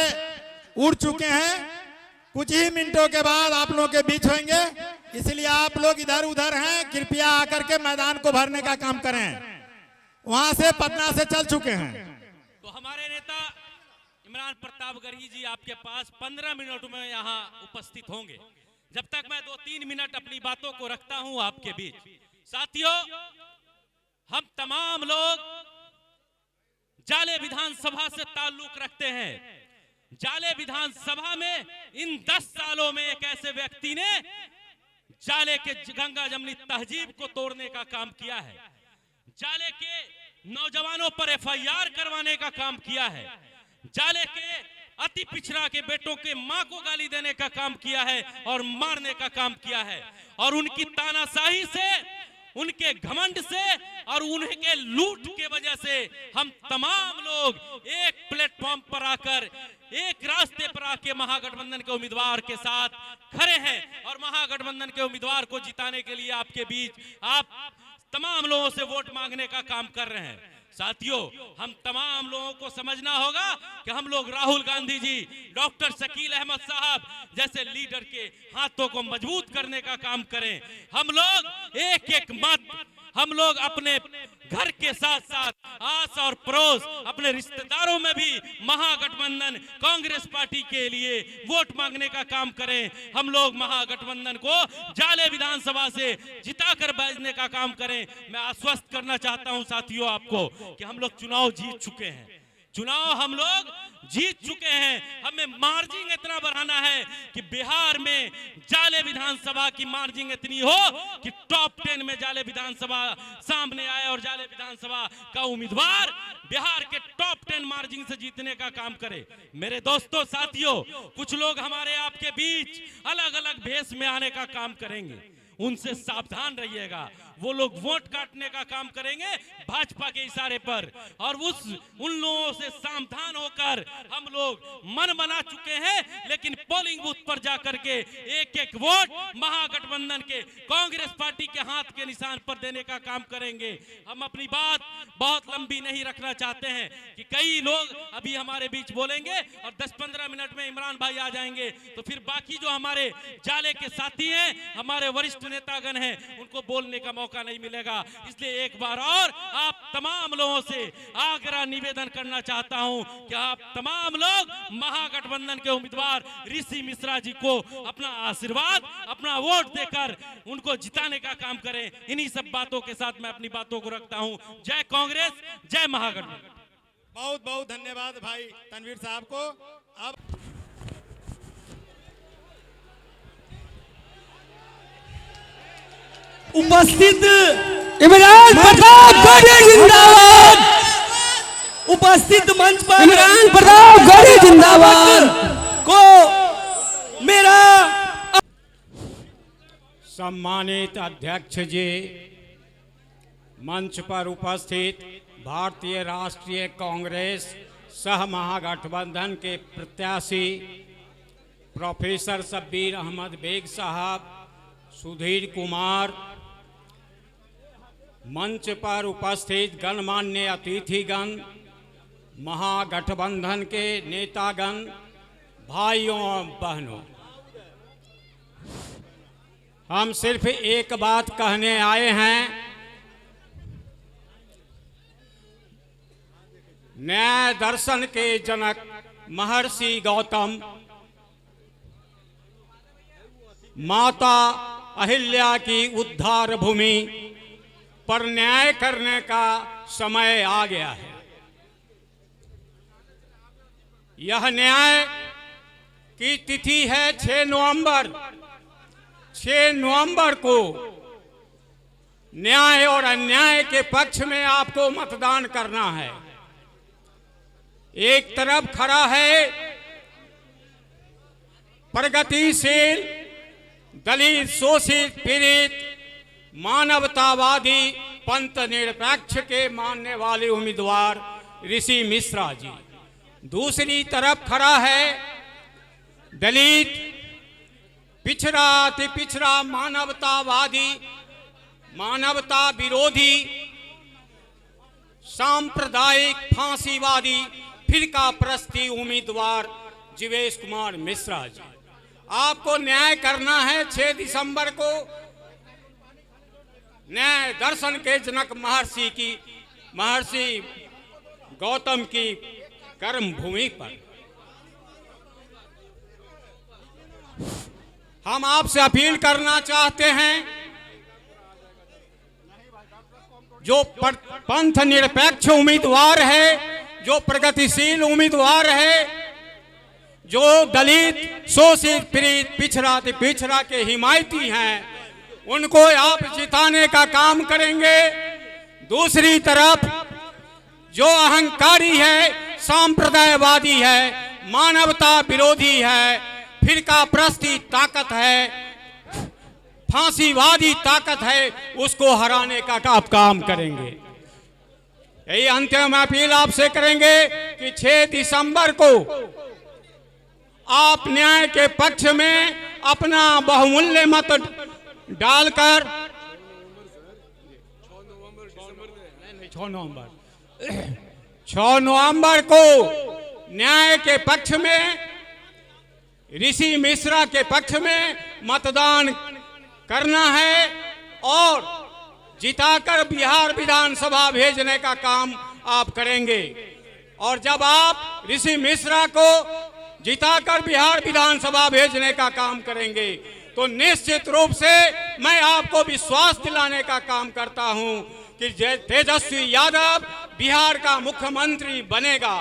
उड़ चुके हैं, कुछ ही मिनटों के बाद आप लोगों के बीच होंगे, इसलिए आप लोग इधर उधर हैं, कृपया आकर के मैदान को भरने का काम करें। वहां से पटना से चल चुके हैं। तो हमारे नेता इमरान प्रताप गढ़ी जी आपके पास 15 मिनट में यहाँ उपस्थित होंगे। जब तक मैं 2-3 मिनट अपनी बातों को रखता हूं आपके बीच। साथियों, हम तमाम लोग जाले विधानसभा से ताल्लुक रखते हैं। जाले विधानसभा में इन 10 सालों में एक ऐसे व्यक्ति ने जाले के गंगा जमनी तहजीब को तोड़ने का काम किया है, जाले के नौजवानों पर एफआईआर करवाने का काम किया है, जाले के अति पिछड़ा के बेटों के मां को गाली देने का काम किया है और मारने का काम किया है। और उनकी तानाशाही से, उनके घमंड से और उनके लूट के वजह से हम तमाम लोग एक प्लेटफॉर्म पर आकर, एक रास्ते पर आके महागठबंधन के उम्मीदवार के साथ खड़े हैं और महागठबंधन के उम्मीदवार को जिताने के लिए आपके बीच आप तमाम लोगों से वोट मांगने का काम कर रहे हैं। साथियों, हम तमाम लोगों को समझना होगा कि हम लोग राहुल गांधी जी, डॉक्टर शकील अहमद साहब जैसे लीडर के हाथों को मजबूत करने का काम करें। हम लोग एक एक मत, हम लोग अपने घर के साथ साथ आस और पड़ोस, अपने रिश्तेदारों में भी महागठबंधन कांग्रेस पार्टी के लिए वोट मांगने का काम करें। हम लोग महागठबंधन को जाले विधानसभा से जिताकर भेजने का काम करें। मैं आश्वस्त करना चाहता हूं साथियों आपको कि हम लोग चुनाव जीत चुके हैं, चुनाव हम लोग जीत चुके हैं। हमें मार्जिन इतना बढ़ाना है कि बिहार में जाले विधानसभा की मार्जिन इतनी हो कि टॉप 10 में जाले विधानसभा सामने आए और जाले विधानसभा का उम्मीदवार बिहार के टॉप 10 मार्जिन से जीतने का काम करे। मेरे दोस्तों, साथियों, कुछ लोग हमारे आपके बीच अलग अलग भेष में आने का काम करेंगे, उनसे सावधान रहिएगा। वो लोग वोट काटने का काम करेंगे भाजपा के इशारे पर। और उन लोगों से सावधान होकर हम लोग मन बना चुके हैं, लेकिन पोलिंग बूथ पर जाकर के एक एक वोट महागठबंधन के कांग्रेस पार्टी के हाथ के निशान पर देने का काम करेंगे। हम अपनी बात बहुत लंबी नहीं रखना चाहते हैं कि कई लोग अभी हमारे बीच बोलेंगे और 10-15 मिनट में इमरान भाई आ जाएंगे, तो फिर बाकी जो हमारे जाले के साथी हैं, हमारे वरिष्ठ नेतागण हैं, उनको बोलने का मौका नहीं मिलेगा। इसलिए एक बार और आप तमाम लोगों से आग्रह निवेदन करना चाहता हूं कि आप तमाम लोग महागठबंधन के उम्मीदवार ऋषि मिश्रा जी को अपना आशीर्वाद, अपना वोट देकर उनको जिताने का काम करें। इन्हीं सब बातों के साथ मैं अपनी बातों को रखता हूं। जय कांग्रेस, जय महागठबंधन। बहुत बहुत धन्यवाद भाई तनवीर साहब को। अब उपस्थित इमरान प्रताप गौरी जिंदाबाद। उपस्थित मंच पर इमरान प्रताप गौरी जिंदाबाद को मेरा सम्मानित अध्यक्ष जी, मंच पर उपस्थित भारतीय राष्ट्रीय कांग्रेस सह महागठबंधन के प्रत्याशी प्रोफेसर शब्बीर अहमद बेग साहब, सुधीर कुमार, मंच पर उपस्थित गणमान्य अतिथिगण, महागठबंधन के नेतागण, भाइयों और बहनों, हम सिर्फ एक बात कहने आए हैं। न्याय दर्शन के जनक महर्षि गौतम, माता अहिल्या की उद्धार भूमि पर न्याय करने का समय आ गया है। यह न्याय की तिथि है 6 नवंबर। 6 नवंबर को न्याय और अन्याय के पक्ष में आपको मतदान करना है। एक तरफ खड़ा है प्रगतिशील, दलित, शोषित, पीड़ित, मानवतावादी, पंथ निरपेक्ष के मानने वाले उम्मीदवार ऋषि मिश्रा जी। दूसरी तरफ खड़ा है दलित, पिछड़ा, अति पिछड़ा, मानवतावादी, मानवता विरोधी, सांप्रदायिक, फांसीवादी, फिरका प्रस्ती उम्मीदवार जीवेश कुमार मिश्रा जी। आपको न्याय करना है 6 दिसंबर को न्याय दर्शन के जनक महर्षि गौतम की कर्म भूमि पर। हम आपसे अपील करना चाहते हैं, जो पंथ निरपेक्ष उम्मीदवार है, जो प्रगतिशील उम्मीदवार है, जो दलित, शोषित, पीड़ित, पिछड़ा के हिमायती हैं, उनको आप जिताने का काम करेंगे। दूसरी तरफ जो अहंकारी है, सांप्रदायवादी है, मानवता विरोधी है, फिरका प्रस्ती ताकत है, फांसीवादी ताकत है, उसको हराने का आप काम करेंगे। यही अंतिम अपील आपसे करेंगे कि 6 दिसंबर को आप न्याय के पक्ष में अपना बहुमूल्य मत डालकर 6 नवंबर को न्याय के पक्ष में, ऋषि मिश्रा के पक्ष में मतदान करना है और जिताकर बिहार विधानसभा भेजने का काम आप करेंगे। और जब आप ऋषि मिश्रा को जिताकर बिहार विधानसभा भेजने का काम करेंगे, तो निश्चित रूप से मैं आपको विश्वास दिलाने का काम करता हूं कि तेजस्वी यादव बिहार का मुख्यमंत्री बनेगा।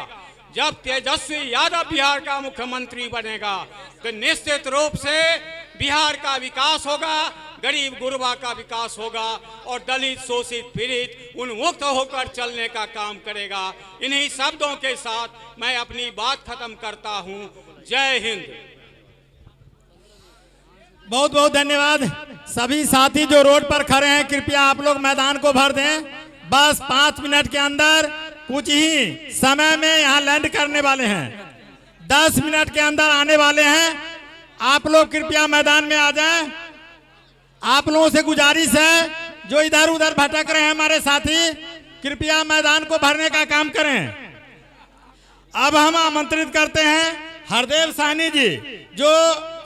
जब तेजस्वी यादव बिहार का मुख्यमंत्री बनेगा तो निश्चित रूप से बिहार का विकास होगा, गरीब गुरबा का विकास होगा और दलित, शोषित, पीड़ित उन्मुक्त होकर चलने का काम करेगा। इन्हीं शब्दों के साथ मैं अपनी बात खत्म करता हूं। जय हिंद। बहुत बहुत धन्यवाद। सभी साथी जो रोड पर खड़े हैं कृपया आप लोग मैदान को भर दें। बस 5 मिनट के अंदर कुछ ही समय में यहाँ लैंड करने वाले हैं, 10 मिनट के अंदर आने वाले हैं। आप लोग कृपया मैदान में आ जाएं। आप लोगों से गुजारिश है जो इधर उधर भटक रहे हैं हमारे साथी, कृपया मैदान को भरने का काम करें। अब हम आमंत्रित करते हैं हरदेव साहनी जी जो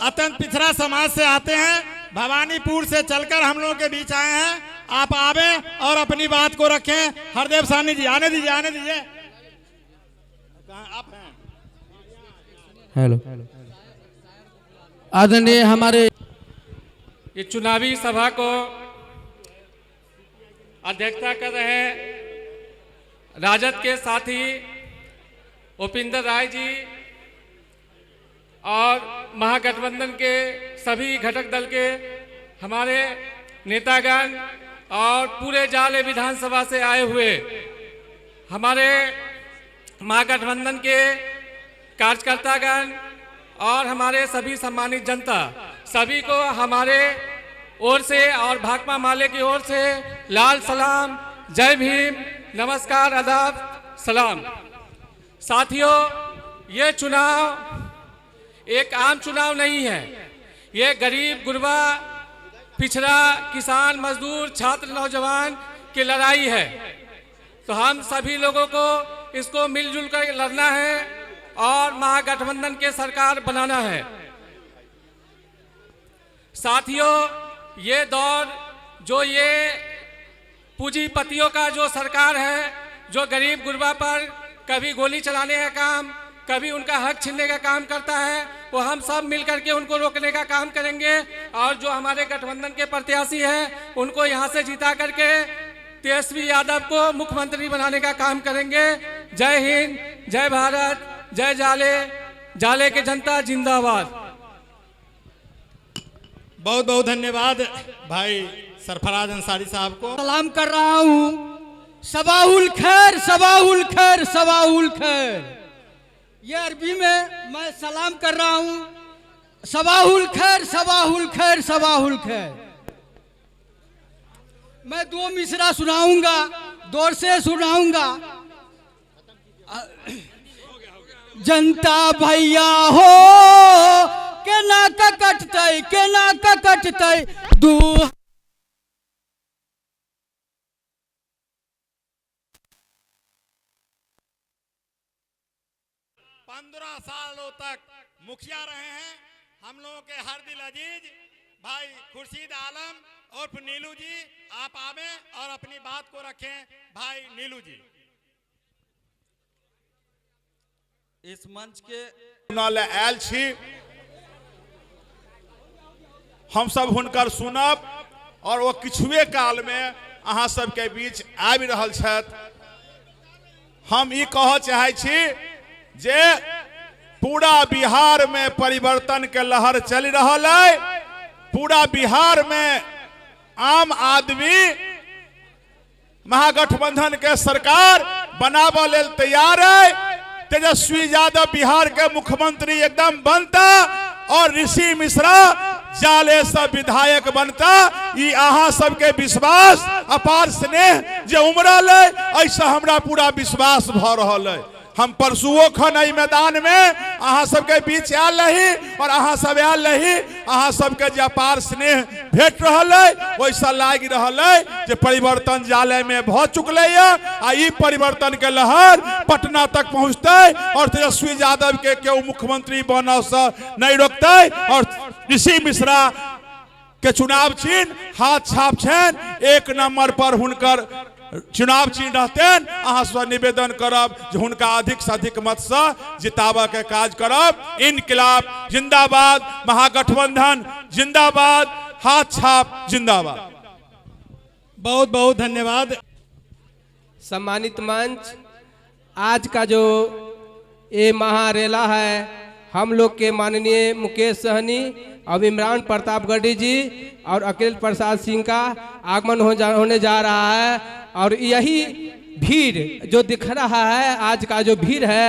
अत्यंत पिछड़ा समाज से आते हैं, भवानीपुर से चलकर हम लोगों के बीच आए हैं। आप आवे और अपनी बात को रखें। हरदेव साहनी जी आने दीजिए, आने दीजिए। आप हैं? हेलो आदरणीय हमारे ये चुनावी सभा को अध्यक्षता कर रहे हैं राजद के साथी उपिंदर राय जी और महागठबंधन के सभी घटक दल के हमारे नेतागण और पूरे जाले विधानसभा से आए हुए हमारे महागठबंधन के कार्यकर्तागण और हमारे सभी सम्मानित जनता, सभी को हमारे ओर से और भाकपा माले की ओर से लाल सलाम, जय भीम, नमस्कार, आदाब, सलाम। साथियों, ये चुनाव एक आम चुनाव नहीं है। ये गरीब, गुरबा, पिछड़ा, किसान, मजदूर, छात्र, नौजवान की लड़ाई है। तो हम सभी लोगों को इसको मिलजुल कर लड़ना है और महागठबंधन के सरकार बनाना है। साथियों, ये दौर जो ये पूंजीपतियों का जो सरकार है, जो गरीब गुरबा पर कभी गोली चलाने का काम, कभी उनका हक छीनने का काम करता है, वो हम सब मिलकर के उनको रोकने का काम करेंगे। और जो हमारे गठबंधन के प्रत्याशी हैं उनको यहाँ से जिता करके तेजस्वी यादव को मुख्यमंत्री बनाने का काम करेंगे। जय हिंद, जय भारत, जय जाले, जाले के जनता जिंदाबाद। बहुत बहुत धन्यवाद भाई सरफराज अंसारी साहब को। सलाम कर रहा हूँ। सबाहुल खैर, सबाहुल खैर, सबाहुल खैर। ये अरबी में मैं सलाम कर रहा हूँ। सबाहुल खैर, सबाहुल खैर, सबाहुल खैर। मैं 2 मिसरा सुनाऊंगा, दौर से सुनाऊंगा। जनता भैया हो के ना कटतै, के ना कटतै दू 15 सालों तक मुखिया रहे हैं हम लोगों के हर दिल अजीज भाई खुर्शीद आलम और नीलू जी। आप आवे और अपनी बात को रखें भाई नीलू जी। इस मंच के आयल छी, हम सब हुनकर सुनब और वो किछुए काल में अहाँ सबके बीच आबि रहल छथि। हम ई कह चाहै छी जे पूरा बिहार में परिवर्तन के लहर चल रहल है। पूरा बिहार में आम आदमी महागठबंधन के सरकार बनाबे लेल तैयार है। तेजस्वी यादव बिहार के मुख्यमंत्री एकदम बनता और ऋषि मिश्रा जाले से विधायक बनता। ई अहाँ सबके विश्वास, अपार स्नेह जे उमड़ल है, ऐसा हमरा पूरा विश्वास भ रहल है। हम परसुओ खन एहि मैदान में अहाँ सबके बीच आयल रही और अहाँ सब आयल रही। अहाँ सबके जे अपार स्नेह भेट रहल है, वैसा लाग रहल है जे परिवर्तन जाले में भ चुकले है। आ ई परिवर्तन के लहर पटना तक पहुँचते और तेजस्वी यादव के केओ मुख्यमंत्री बनने से नहीं रोकते। और ऋषि मिश्रा के चुनाव चिन्ह हाथ छाप छन, 1 नंबर पर हुनकर चुनाव चिन्ह रहतन। अहाँ से निवेदन करब जे हुनका अधिक से अधिक मत से जिताबे के काज करब। इनकलाब जिंदाबाद, महागठबंधन जिंदाबाद, हाथ छाप जिंदाबाद। बहुत बहुत धन्यवाद। सम्मानित मंच, आज का जो ये महारेला है, हम लोग के माननीय मुकेश सहनी और इमरान प्रतापगढ़ी जी और अखिल प्रसाद सिंह का आगमन होने जा रहा है। और यही भीड़ जो दिख रहा है, आज का जो भीड़ है,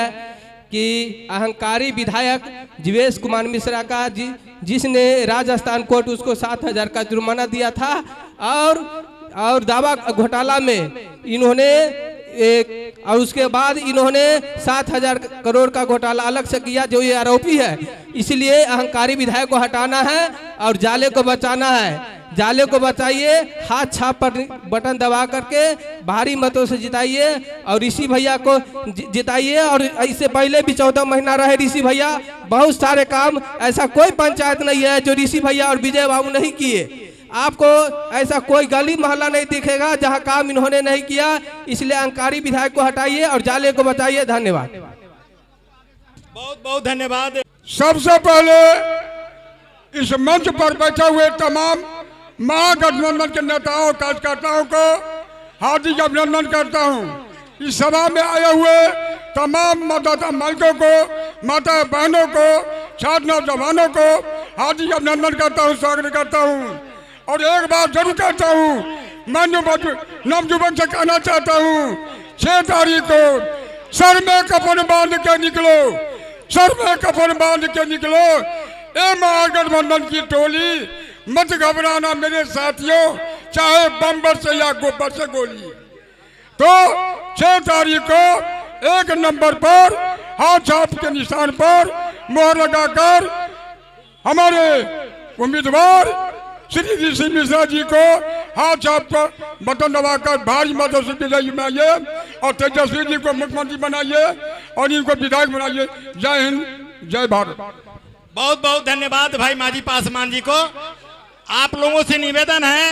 कि अहंकारी विधायक जीवेश कुमार मिश्रा का जिसने राजस्थान कोर्ट उसको 7,000 का जुर्माना दिया था और दावा घोटाला में इन्होंने और उसके बाद इन्होंने 7,000 करोड़ का घोटाला अलग से किया, जो ये आरोपी है। इसलिए अहंकारी विधायक को हटाना है और जाले को बचाना है। जाले को बचाइए, हाथ छाप पर बटन दबा करके भारी मतों से जिताइए और ऋषि भैया को जिताइए। और इससे पहले भी 14 महीना रहे ऋषि भैया, बहुत सारे काम, ऐसा कोई पंचायत नहीं है जो ऋषि भैया और विजय बाबू नहीं किए। आपको ऐसा कोई गली मोहल्ला नहीं दिखेगा जहां काम इन्होंने नहीं किया। इसलिए अहंकारी विधायक को हटाइए और जाले को बचाइए। धन्यवाद। बहुत बहुत धन्यवाद। सबसे पहले इस मंच पर बैठे हुए तमाम महागठबंधन के नेताओं कार्यकर्ताओं को हार्दिक अभिनंदन करता हूं। इस सभा में आए हुए तमाम मतदाता मालिकों को, माता बहनों को, छात्र नौजवानों को हार्दिक अभिनंदन करता हूं, स्वागत करता हूं। और एक बात जरूर कहता हूं, मैं नवजुवक से कहना चाहता हूं, 6 तारीख को सर में कफन बांध के निकलो, सर में कफन बांध के निकलो। ए महागठबंधन की टोली, मत घबराना मेरे साथियों, चाहे बम्बर से या गोबर से गोली। तो 6 तारीख को 1 नंबर पर हाथ छाप के निशान पर मोहर लगाकर हमारे उम्मीदवार श्री ऋषि मिश्रा जी को हाथ छाप कर बटन दबाकर भारी मतों से विजयी बनाइए और तेजस्वी जी को मुख्यमंत्री बनाइए और इनको विधायक बनाइए। जय हिंद, जय भारत। बहुत बहुत धन्यवाद भाई माजी पासवान जी को। आप लोगों से निवेदन है,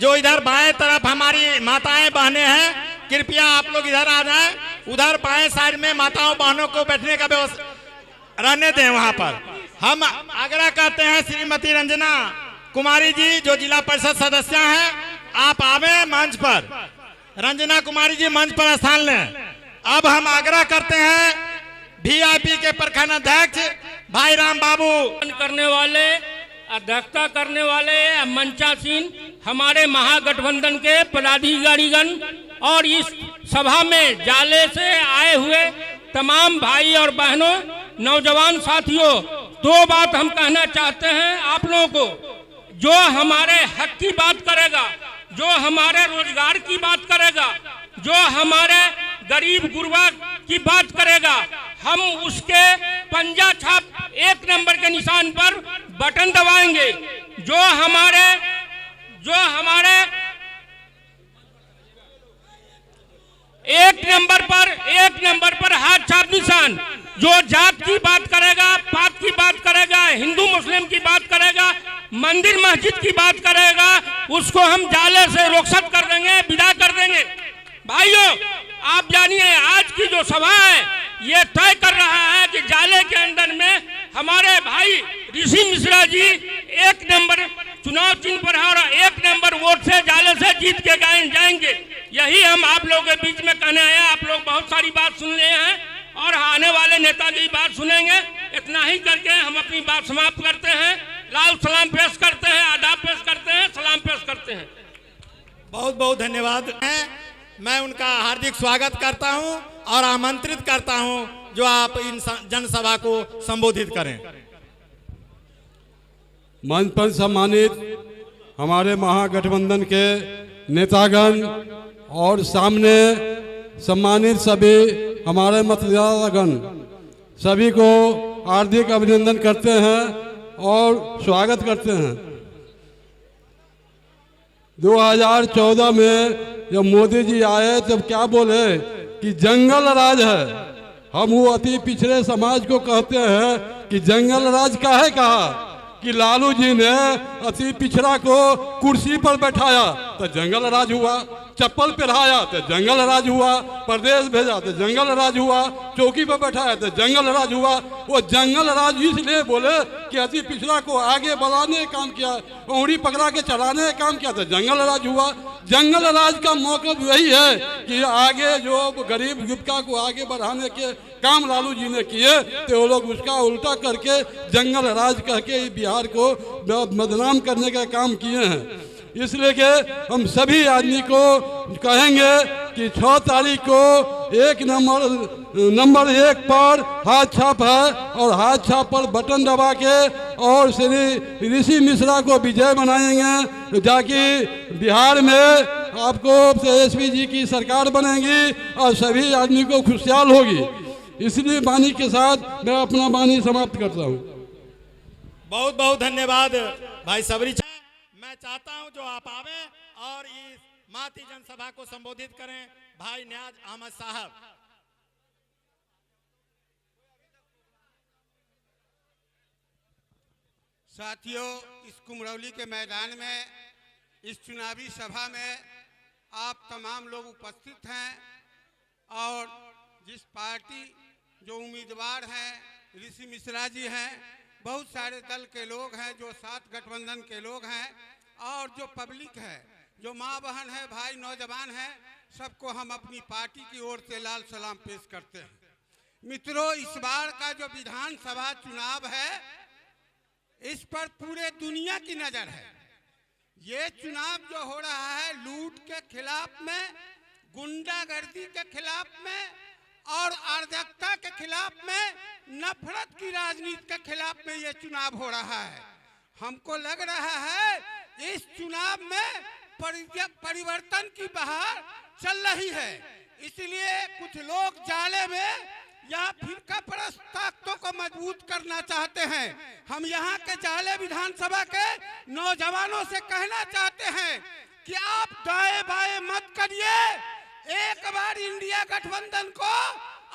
जो इधर बाएं तरफ हमारी माताएं बहनें हैं, कृपया आप लोग इधर आ जाएं। उधर बाएं साइड में माताओं बहनों को बैठने का व्यवस्था रहने दें। वहां पर हम आग्रह करते हैं श्रीमती रंजना कुमारी जी जो जिला परिषद सदस्य हैं, आप आवे मंच पर। रंजना कुमारी जी मंच पर स्थान लें। अब हम आग्रह करते हैं वीआईपी के प्रखंड अध्यक्ष भाई राम बाबू करने वाले, अध्यक्षता करने वाले मंचासीन हमारे महागठबंधन के पदाधिकारीगण और इस सभा में जाले से आए हुए तमाम भाई और बहनों, नौजवान साथियों, 2 बात हम कहना चाहते हैं आप लोगों को। जो हमारे हक की बात करेगा, जो हमारे रोजगार की बात करेगा, जो हमारे गरीब गुरबा की बात करेगा, हम उसके पंजा छाप 1 नंबर के निशान पर बटन दबाएंगे। जो हमारे 1 नंबर पर हाथ छाप निशान, जो जात की बात करेगा, पात की बात करेगा, हिंदू मुस्लिम की बात करेगा, मंदिर मस्जिद की बात करेगा, उसको हम जाले से रुखसत कर देंगे, विदा कर देंगे। भाइयों, आप जानिए आज की जो सभा है ये तय कर रहा है कि जाले के अंदर में हमारे भाई ऋषि मिश्रा जी 1 नंबर चुनाव चिन्ह पर है और 1 नंबर वोट से जाले से जीत के जाएंगे। यही हम आप लोगों के बीच में कहने आए हैं। आप लोग बहुत सारी बात सुन रहे हैं और आने वाले नेता की बात सुनेंगे। इतना ही करके हम अपनी बात समाप्त करते हैं। लाल सलाम पेश करते हैं, आदाब पेश करते हैं, सलाम पेश करते हैं। बहुत बहुत धन्यवाद। मैं उनका हार्दिक स्वागत करता हूं और आमंत्रित करता हूं जो आप इन जनसभा को संबोधित करें। मंच पर सम्मानित हमारे महागठबंधन के नेतागण और सामने सम्मानित सभी हमारे मतदातागण, सभी को हार्दिक अभिनंदन करते हैं और स्वागत करते हैं। 2014 में जब मोदी जी आए तब क्या बोले कि जंगल राज है। हम वो अति पिछड़े समाज को कहते हैं कि जंगल राज काहे कहा कि लालू जी ने अति पिछड़ा को कुर्सी पर बैठाया तो जंगल राज हुआ, चप्पल पहनाया तो जंगल राज हुआ, प्रदेश भेजा तो जंगल राज हुआ, चौकी पर बैठाया तो जंगल राज हुआ। वो जंगल राज इसलिए बोले कि अति पिछड़ा को आगे बढ़ाने का काम किया, उंगली पकड़ा के चलाने का काम किया तो जंगल राज हुआ। जंगल राज का मौका यही है कि आगे जो गरीब युवका को आगे बढ़ाने के काम लालू जी ने किए तो वो लोग उसका उल्टा करके जंगल राज कह के बिहार को बदनाम करने का काम किए हैं। इसलिए कि हम सभी आदमी को कहेंगे कि 6 तारीख को एक नंबर 1 पर हाथ छाप है और हाथ छाप पर बटन दबा के और श्री ऋषि मिश्रा को विजय बनाएंगे, जाकि बिहार में आपको एसपी जी की सरकार बनेगी और सभी आदमी को खुशहाल होगी। इसलिए वाणी के साथ मैं अपना वाणी समाप्त करता हूँ। बहुत बहुत धन्यवाद भाई सबरी। मैं चाहता हूं जो आप आवे और इस माती जनसभा को संबोधित करें भाई न्याज अहमद साहब। साथियों, इस कुमरौली के मैदान में इस चुनावी सभा में आप तमाम लोग उपस्थित हैं और जिस पार्टी जो उम्मीदवार हैं ऋषि मिश्रा जी हैं, बहुत सारे दल के लोग हैं जो साथ गठबंधन के लोग हैं और जो पब्लिक है, जो माँ बहन है, भाई नौजवान हैं, सबको हम अपनी पार्टी की ओर से लाल सलाम पेश करते हैं। मित्रों, इस बार का जो विधानसभा चुनाव है इस पर पूरे दुनिया की नजर है। ये चुनाव जो हो रहा है लूट के खिलाफ में, गुंडागर्दी के खिलाफ में और अराजकता के खिलाफ में, नफरत की राजनीति के खिलाफ में ये चुनाव हो रहा है। हमको लग रहा है इस चुनाव में परिवर्तन की बहार चल रही है। इसलिए कुछ लोग जाले में या फिरका परस्त ताकतों को मजबूत करना चाहते हैं। हम यहाँ के जाले विधानसभा के नौजवानों से कहना चाहते हैं कि आप दाएं बाएं मत करिए, एक बार इंडिया गठबंधन को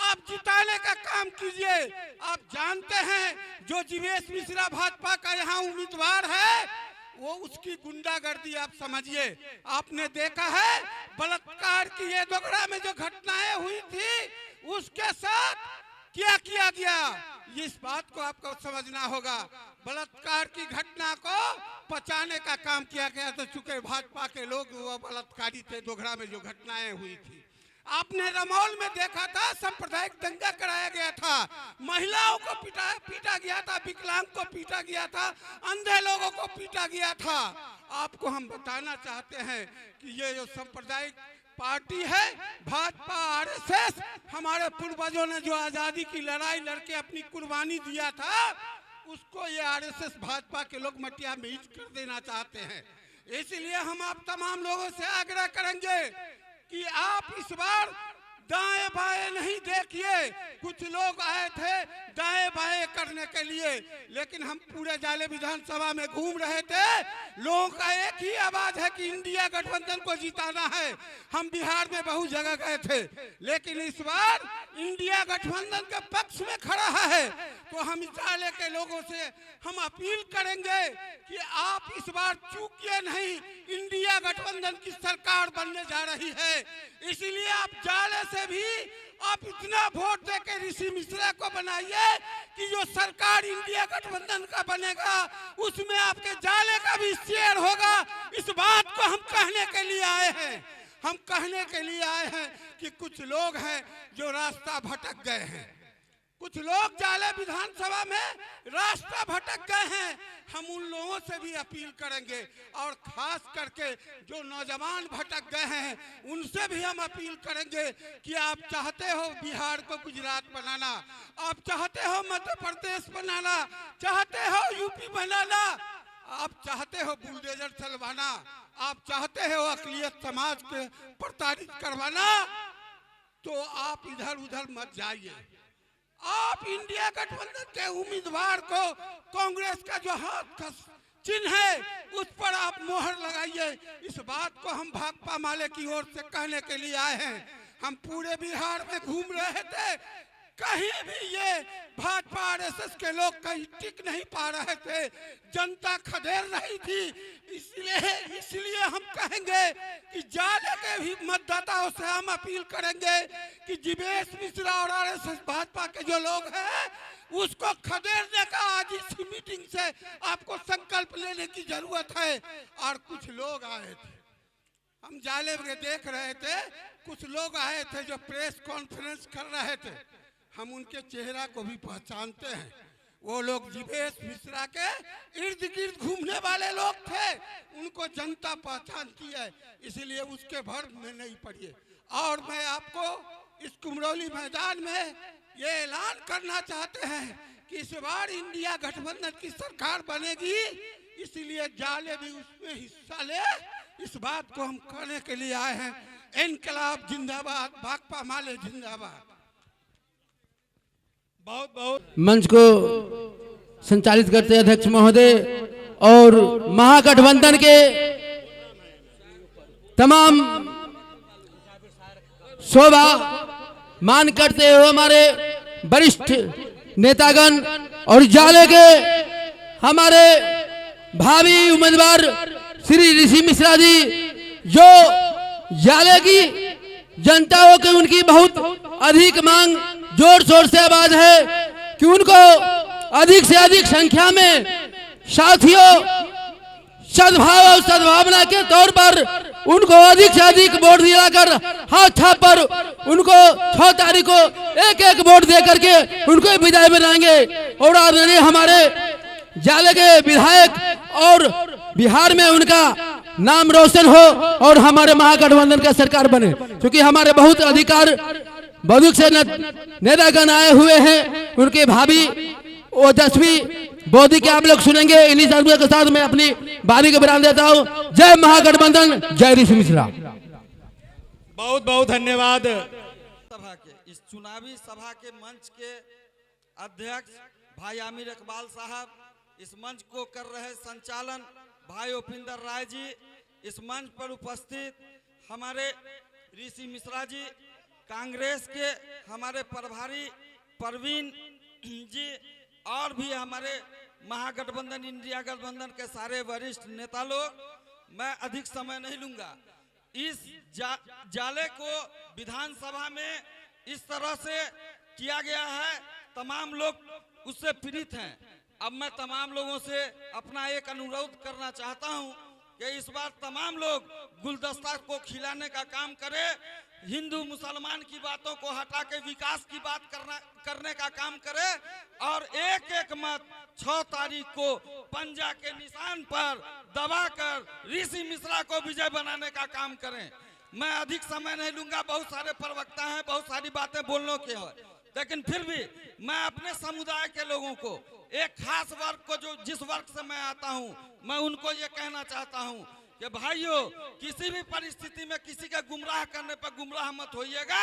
आप जिताने का काम कीजिए। आप जानते हैं जो जीवेश मिश्रा भाजपा का यहाँ उम्मीदवार है वो उसकी गुंडागर्दी आप समझिए। आपने देखा है बलात्कार की ये दोगरा में जो घटनाएं हुई थी उसके साथ क्या किया गया, इस बात को आपको समझना होगा। बलात्कार की घटना को पचाने का काम किया गया तो चूंकि भाजपा के लोग वो बलात्कारी थे दोगरा में जो घटनाएं हुई थी। आपने रमौल में देखा था सांप्रदायिक दंगा कराया गया था, महिलाओं को पीटा गया था, विकलांग को पीटा गया था, अंधे लोगों को पीटा गया था। आपको हम बताना चाहते हैं कि ये जो सांप्रदायिक पार्टी है भाजपा आरएसएस, हमारे पूर्वजों ने जो आजादी की लड़ाई लड़के अपनी कुर्बानी दिया था उसको ये आरएसएस भाजपा के लोग मटिया में ईंट कर देना चाहते हैं। इसलिए हम आप तमाम लोगों से आग्रह करेंगे कि आप इस बार दाएं बाएं नहीं देखिए। कुछ लोग आए थे दाएं बाएं करने के लिए, लेकिन हम पूरे जाले विधानसभा में घूम रहे थे, लोगों का एक ही आवाज है कि इंडिया गठबंधन को जिताना है। हम बिहार में बहुत जगह गए थे, लेकिन इस बार इंडिया गठबंधन के पक्ष में खड़ा है। तो हम जाले के लोगों से हम अपील करेंगे कि आप इस बार चूकिए नहीं, इंडिया गठबंधन की सरकार बनने जा रही है। इसलिए आप जाले से भी आप इतना वोट देके ऋषि मिश्रा को बनाइए कि जो सरकार इंडिया गठबंधन का बनेगा उसमें आपके जाले का भी शेयर होगा। इस बात को हम कहने के लिए आए हैं। हम कहने के लिए आए हैं कि कुछ लोग हैं जो रास्ता भटक गए हैं, कुछ लोग जाले विधानसभा में रास्ता भटक गए हैं। हम उन लोगों से भी अपील करेंगे और खास करके जो नौजवान भटक गए हैं उनसे भी हम अपील करेंगे कि आप चाहते हो बिहार को गुजरात बनाना, आप चाहते हो मध्य प्रदेश बनाना, चाहते हो यूपी बनाना, आप चाहते हो बुलडोजर चलवाना, आप चाहते हो अकलियत समाज के प्रताड़ित करवाना, तो आप इधर उधर मत जाइए। आप इंडिया गठबंधन के उम्मीदवार को कांग्रेस का जो हाथ का चिन्ह है उस पर आप मोहर लगाइए। इस बात को हम भाकपा माले की ओर से कहने के लिए आए हैं। हम पूरे बिहार में घूम रहे थे, कहीं भी ये भाजपा आरएसएस के लोग कहीं टिक नहीं पा रहे थे, जनता खदेड़ रही थी। इसलिए हम कहेंगे कि जाले के भी मतदाताओं से हम अपील करेंगे कि जीवेश मिश्रा और आरएसएस भाजपा के जो लोग हैं उसको खदेड़ने का आज इस मीटिंग से आपको संकल्प लेने की जरूरत है। और कुछ लोग आए थे, हम जाले में देख रहे थे, कुछ लोग आए थे जो प्रेस कॉन्फ्रेंस कर रहे थे, हम उनके चेहरा को भी पहचानते हैं। वो लोग जीवेश मिश्रा के इर्द गिर्द घूमने वाले लोग थे, उनको जनता पहचानती है, इसलिए उसके भर में नहीं पड़िए। और मैं आपको इस कुमरौली मैदान में ये ऐलान करना चाहते हैं कि इस बार इंडिया गठबंधन की सरकार बनेगी, इसलिए जाले भी उसमें हिस्सा ले। इस बात को हम कहने के लिए आए हैं। इनकलाब जिंदाबाद, भाकपा माले जिंदाबाद। बहुत बहुत मंच को संचालित करते अध्यक्ष महोदय और महागठबंधन के तमाम शोभा मान करते हुए हमारे वरिष्ठ नेतागण और जाले के हमारे भावी उम्मीदवार श्री ऋषि मिश्रा जी, जो जाले की जनता हो के उनकी बहुत अधिक मांग, जोर शोर से आवाज है कि उनको अधिक से अधिक संख्या में साथियों सद्भाव और सद्भावना के तौर पर उनको अधिक से अधिक वोट दिलाकर हाथ छाप पर उनको 6 तारीख को एक एक वोट दे करके उनको विदाई बनाएंगे और आदरणीय हमारे जाले के विधायक और बिहार में उनका नाम रोशन हो और हमारे महागठबंधन का सरकार बने, क्योंकि हमारे बहुत अधिकार बदुक से नेतागण आए हुए हैं। उनके भाभी ओजस्वी बोधी के आप लोग सुनेंगे। इन्हीं शब्दों के साथ मैं अपनी बारी को विराम देता हूँ। जय महागठबंधन, जय ऋषि मिश्रा। बहुत बहुत धन्यवाद। सभा के इस चुनावी सभा के मंच के अध्यक्ष भाई आमिर इकबाल साहब, इस मंच को कर रहे संचालन भाई उपिंदर राय जी, इस मंच पर उपस्थित हमारे ऋषि मिश्रा जी, कांग्रेस के हमारे प्रभारी परवीन जी और भी हमारे महागठबंधन इंडिया गठबंधन के सारे वरिष्ठ नेता लोग, मैं अधिक समय नहीं लूंगा। इस जाले को विधानसभा में इस तरह से किया गया है, तमाम लोग उससे पीड़ित हैं। अब मैं तमाम लोगों से अपना एक अनुरोध करना चाहता हूं कि इस बार तमाम लोग गुलदस्ता को खिलाने का काम करें, हिंदू मुसलमान की बातों को हटा के विकास की बात करने का काम करें और एक एक मत 6 तारीख को पंजा के निशान पर दबाकर ऋषि मिश्रा को विजय बनाने का काम करें। मैं अधिक समय नहीं लूंगा, बहुत सारे प्रवक्ता हैं, बहुत सारी बातें बोलने के हैं, लेकिन फिर भी मैं अपने समुदाय के लोगों को, एक खास वर्ग को, जो जिस वर्ग से मैं आता हूं, मैं उनको ये कहना चाहता हूं कि भाइयों, किसी भी परिस्थिति में किसी के गुमराह करने पर गुमराह मत होइएगा,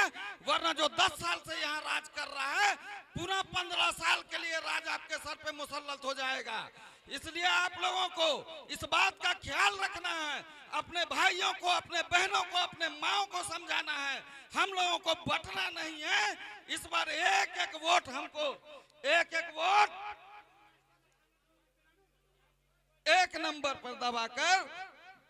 वरना जो 10 साल से यहाँ राज कर रहा है, पूरा 15 साल के लिए राज आपके सर पे मुसल्लत हो जाएगा। इसलिए आप लोगों को इस बात का ख्याल रखना है, अपने भाइयों को, अपने बहनों को, अपने माओ को समझाना है, हम लोगों को बंटना नहीं है। इस बार एक एक वोट हमको, एक एक वोट एक नंबर पर दबाकर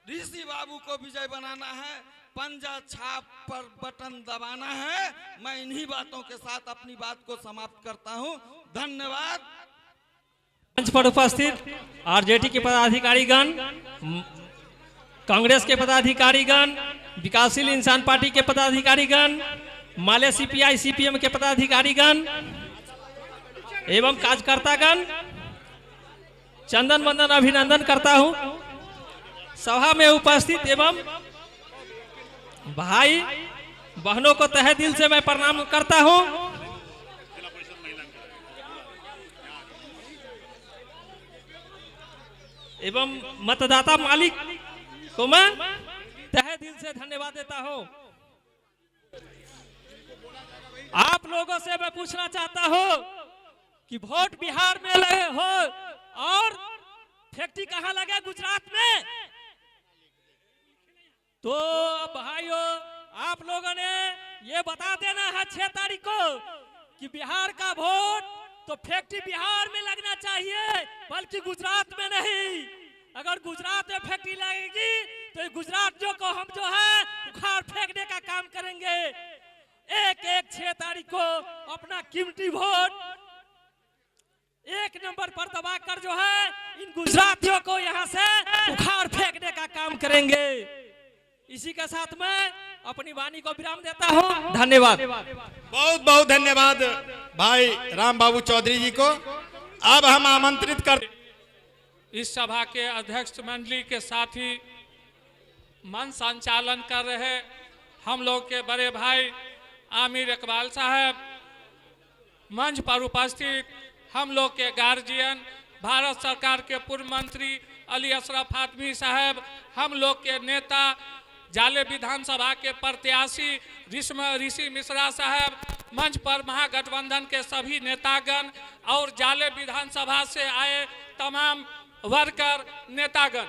ऋषि बाबू को विजय बनाना है, पंजा छाप पर बटन दबाना है। मैं इन्हीं बातों के साथ अपनी बात को समाप्त करता हूं। धन्यवाद। मंच पर उपस्थित आरजेडी के पदाधिकारीगण, कांग्रेस के पदाधिकारीगण, विकासशील इंसान पार्टी के पदाधिकारीगण, माले सीपीआई सीपीएम के पदाधिकारीगण एवं कार्यकर्तागण, चंदन वंदन अभिनंदन करता हूं। सभा में उपस्थित एवं भाई बहनों को तहे दिल से मैं प्रणाम करता हूं। एवं मतदाता मालिक को मैं तहे दिल से धन्यवाद देता हूं। आप लोगों से मैं पूछना चाहता हूं कि वोट बिहार में लगे हो और फैक्ट्री कहां लगे? गुजरात में। तो भाइयों, आप लोगों ने ये बता देना है 6 तारीख को कि बिहार का वोट तो फैक्ट्री बिहार में लगना चाहिए, बल्कि गुजरात में नहीं। अगर गुजरात में फैक्ट्री लगेगी तो गुजरात को हम जो है उखाड़ फेंकने का काम करेंगे। एक 6 तारीख को अपना कीमती वोट एक नंबर पर दबाकर जो है इन गुजरातियों को यहाँ से उखाड़ फेंकने का काम करेंगे। इसी के साथ मैं अपनी वाणी को विराम देता हूँ। धन्यवाद। बहुत बहुत धन्यवाद भाई राम बाबू चौधरी जी को। अब हम आमंत्रित कर इस सभा के अध्यक्ष मंडली के साथ ही मंच संचालन कर रहे हम लोग के बड़े भाई आमिर इकबाल साहब, मंच पर उपस्थित हम लोग के गार्जियन, भारत सरकार के पूर्व मंत्री अली अशरफ फातमी साहब, हम लोग के नेता जाले विधानसभा के प्रत्याशी ऋषि मिश्रा साहब, मंच पर महागठबंधन के सभी नेतागण और जाले विधानसभा से आए तमाम वर्कर नेतागण,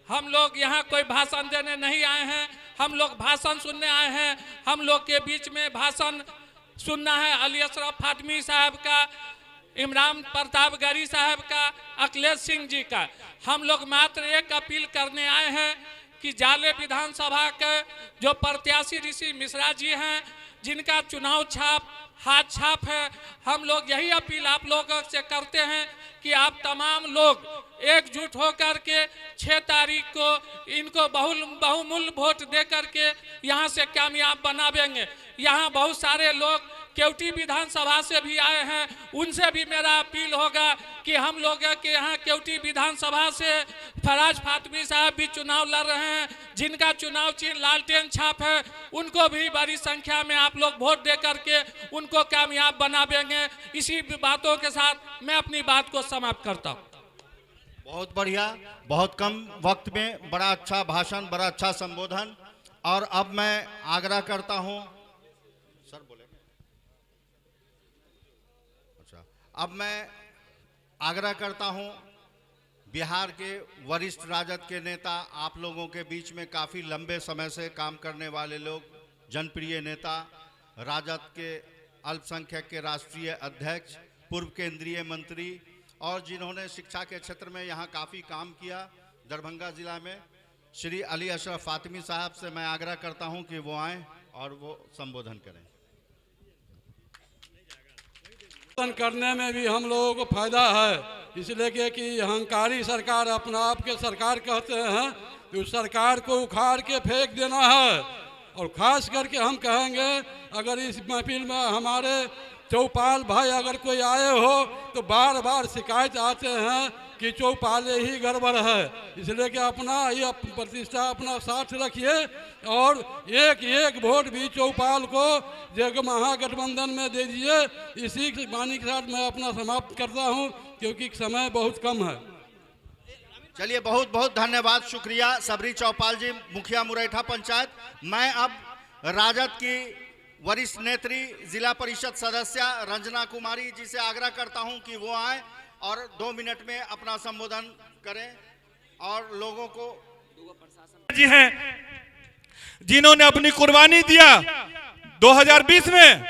हम लोग यहाँ कोई भाषण देने नहीं आए हैं, हम लोग भाषण सुनने आए हैं। हम लोग के बीच में भाषण सुनना है अली अशरफ फातमी साहब का, इमरान प्रतापगढ़ी साहब का, अखिलेश सिंह जी का। हम लोग मात्र एक अपील करने आए हैं कि जाले विधानसभा के जो प्रत्याशी ऋषि मिश्रा जी हैं, जिनका चुनाव छाप हाथ छाप है, हम लोग यही अपील आप लोगों से करते हैं कि आप तमाम लोग एकजुट होकर के 6 तारीख को इनको बहुमूल्य वोट दे करके यहाँ से कामयाब बनावेंगे। यहाँ बहुत सारे लोग केवटी विधानसभा से भी आए हैं, उनसे भी मेरा अपील होगा कि हम लोग के यहाँ केवटी विधानसभा से फराज फातमी साहब भी चुनाव लड़ रहे हैं, जिनका चुनाव चिन्ह लालटेन छाप है, उनको भी बड़ी संख्या में आप लोग वोट दे करके उनको कामयाब बनावेंगे। इसी बातों के साथ मैं अपनी बात को समाप्त करता हूँ। बहुत बढ़िया, बहुत कम वक्त में बड़ा अच्छा भाषण, बड़ा अच्छा संबोधन। और अब मैं आग्रह करता हूँ, सर बोले, अच्छा, अब मैं आग्रह करता हूँ बिहार के वरिष्ठ राजद के नेता, आप लोगों के बीच में काफ़ी लंबे समय से काम करने वाले लोग, जनप्रिय नेता, राजद के अल्पसंख्यक के राष्ट्रीय अध्यक्ष, पूर्व केंद्रीय मंत्री और जिन्होंने शिक्षा के क्षेत्र में यहाँ काफ़ी काम किया दरभंगा जिला में, श्री अली अशरफ फातमी साहब से मैं आग्रह करता हूँ कि वो आएँ और वो संबोधन करें। करने में भी हम लोगों को फायदा है, इसलिए कि अहंकारी सरकार अपना आप के सरकार कहते हैं, तो उस सरकार को उखाड़ के फेंक देना है। और खास करके हम कहेंगे, अगर इस महफिल में हमारे चौपाल भाई अगर कोई आए हो तो बार बार शिकायत आते हैं कि चौपाले ही गड़बड़ है, इसलिए कि अपना ये प्रतिष्ठा अपना साथ रखिए और एक वोट भी चौपाल को जग महागठबंधन में दे दीजिए। इसी वाणी के साथ मैं अपना समाप्त करता हूं, क्योंकि समय बहुत कम है। चलिए, बहुत बहुत धन्यवाद, शुक्रिया सबरी चौपाल जी, मुखिया मुरैठा पंचायत। मैं अब राजद की वरिष्ठ नेत्री, जिला परिषद सदस्य रंजना कुमारी जी से आग्रह करता हूं कि वो आए और 2 मिनट में अपना संबोधन करें और लोगों को जी हैं जिन्होंने अपनी कुर्बानी दिया। 2020 में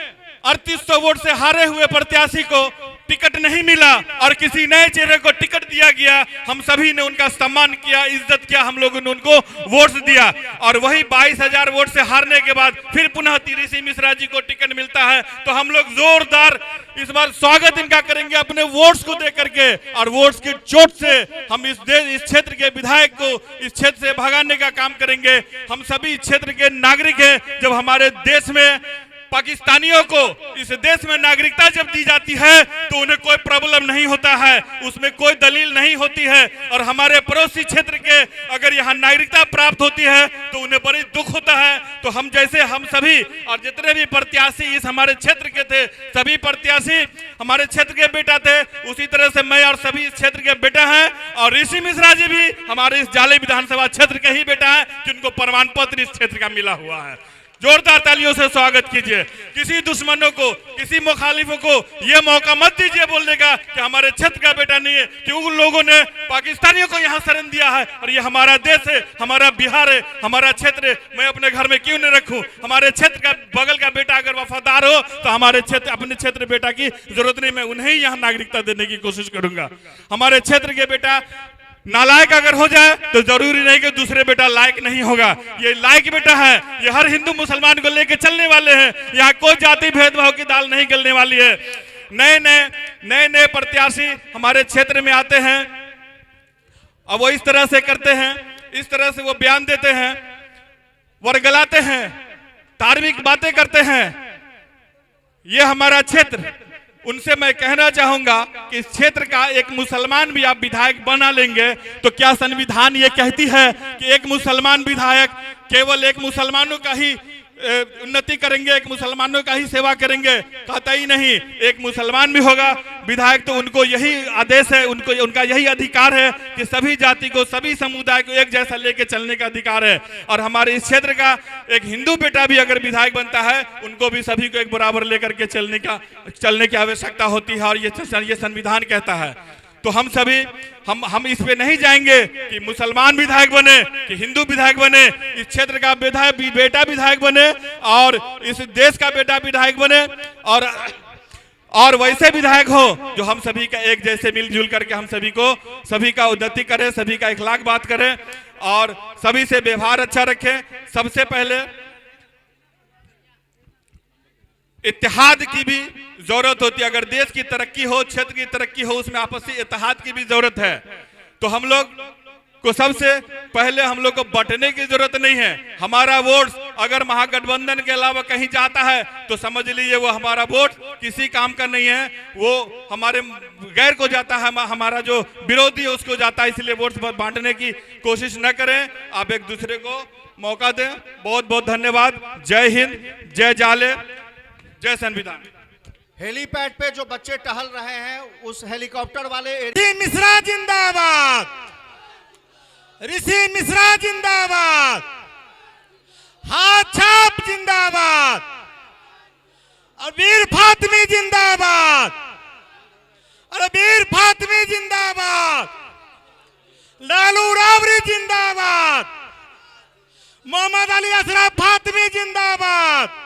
3800 वोट से हारे हुए प्रत्याशी को टिकट नहीं मिला और किसी नए चेहरे को टिकट दिया गया। हम सभी ने उनका सम्मान किया, इज्जत किया, हम लोगों ने उनको वोट्स दिया। और वही 22,000 वोट से हारने के बाद फिर पुनः ऋषि मिश्रा जी को टिकट मिलता है, तो हम लोग जोरदार इस बार स्वागत इनका करेंगे अपने वोट्स को दे करके। और वोट्स की चोट से हम इस क्षेत्र के विधायक को इस क्षेत्र से भगाने का काम करेंगे। हम सभी क्षेत्र के नागरिक हैं। जब हमारे देश में पाकिस्तानियों को इस देश में नागरिकता जब दी जाती है तो उन्हें कोई प्रॉब्लम नहीं होता है, उसमें कोई दलील नहीं होती है। और हमारे पड़ोसी क्षेत्र के अगर यहाँ नागरिकता प्राप्त होती है तो उन्हें बड़ी दुख होता है। तो हम जैसे हम सभी और जितने भी प्रत्याशी इस हमारे क्षेत्र के थे, सभी प्रत्याशी हमारे क्षेत्र के बेटा थे, उसी तरह से मैं और सभी इस क्षेत्र के बेटा हैं। और ऋषि मिश्रा जी भी हमारे इस जाले विधानसभा क्षेत्र के ही बेटा है, जिनको प्रमाण पत्र इस क्षेत्र का मिला हुआ है। जोरदार तालियों से स्वागत कीजिए। किसी दुश्मनों को, किसी मुखालिफों को यह मौका मत दीजिए बोलने का कि हमारे क्षेत्र का बेटा नहीं है, कि उन लोगों ने पाकिस्तानियों को यहाँ शरण दिया है। और ये हमारा देश है, हमारा बिहार है, हमारा क्षेत्र है। मैं अपने घर में क्यों नहीं रखूं? हमारे क्षेत्र का बगल का बेटा अगर वफादार हो तो हमारे क्षेत्र, अपने क्षेत्र बेटा की जरूरत नहीं, मैं उन्हें ही यहाँ नागरिकता देने की कोशिश करूंगा। हमारे क्षेत्र के बेटा नालायक अगर हो जाए तो जरूरी नहीं कि दूसरे बेटा लायक नहीं होगा। ये लायक बेटा है, ये हर हिंदू मुसलमान को लेके चलने वाले हैं। यहाँ कोई जाति भेदभाव की दाल नहीं गलने वाली है। नए नए प्रत्याशी हमारे क्षेत्र में आते हैं और वो इस तरह से करते हैं, इस तरह से वो बयान देते हैं, वर्गलाते हैं, धार्मिक बातें करते हैं। ये हमारा क्षेत्र, उनसे मैं कहना चाहूंगा कि इस क्षेत्र का एक मुसलमान भी आप विधायक बना लेंगे तो क्या संविधान ये कहती है कि एक मुसलमान विधायक केवल एक मुसलमानों का ही उन्नति करेंगे, एक मुसलमानों का ही सेवा करेंगे, कतई नहीं। एक मुसलमान भी होगा विधायक तो उनको यही आदेश है, उनका यही अधिकार है कि सभी जाति को, सभी समुदाय को एक जैसा लेके चलने का अधिकार है। और हमारे इस क्षेत्र का एक हिंदू बेटा भी अगर विधायक बनता है, उनको भी सभी को एक बराबर लेकर के चलने की आवश्यकता होती है, और ये संविधान कहता है। तो हम सभी हम इस पे नहीं जाएंगे कि मुसलमान विधायक बने कि हिंदू विधायक बने, इस क्षेत्र का बेटा विधायक बने और इस देश का बेटा विधायक बने, और वैसे विधायक हो जो हम सभी का एक जैसे मिलजुल करके हम सभी का उन्नति करें, सभी का इखलाक बात करें और सभी से व्यवहार अच्छा रखें। सबसे पहले इत्तेहाद की भी जरूरत होती है। अगर देश की तरक्की हो, क्षेत्र की तरक्की हो, उसमें आपसी इत्तेहाद की भी जरूरत है। तो हम लोग को सबसे पहले हम लोग को बंटने की जरूरत नहीं है। हमारा वोट अगर महागठबंधन के अलावा कहीं जाता है तो समझ लीजिए वो हमारा वोट किसी काम का नहीं है, वो हमारे गैर को जाता है, हमारा जो विरोधी है उसको जाता है। इसलिए वोट बांटने की कोशिश न करें, आप एक दूसरे को मौका दें। बहुत बहुत धन्यवाद। जय हिंद, जय जाले, जय संविधान। हेलीपैड पे जो बच्चे टहल रहे हैं उस हेलीकॉप्टर वाले ऋषि मिश्रा जिंदाबाद, ऋषि मिश्रा जिंदाबाद, हाथ छाप जिंदाबाद, वीर फातिमी जिंदाबाद, अरे वीर फातिमी जिंदाबाद, लालू राबरी जिंदाबाद, मोहम्मद अली अशरफ फातिमी जिंदाबाद,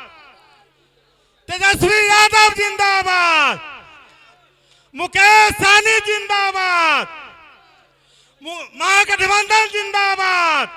तेजस्वी यादव जिंदाबाद, मुकेश सहनी जिंदाबाद, महागठबंधन जिंदाबाद।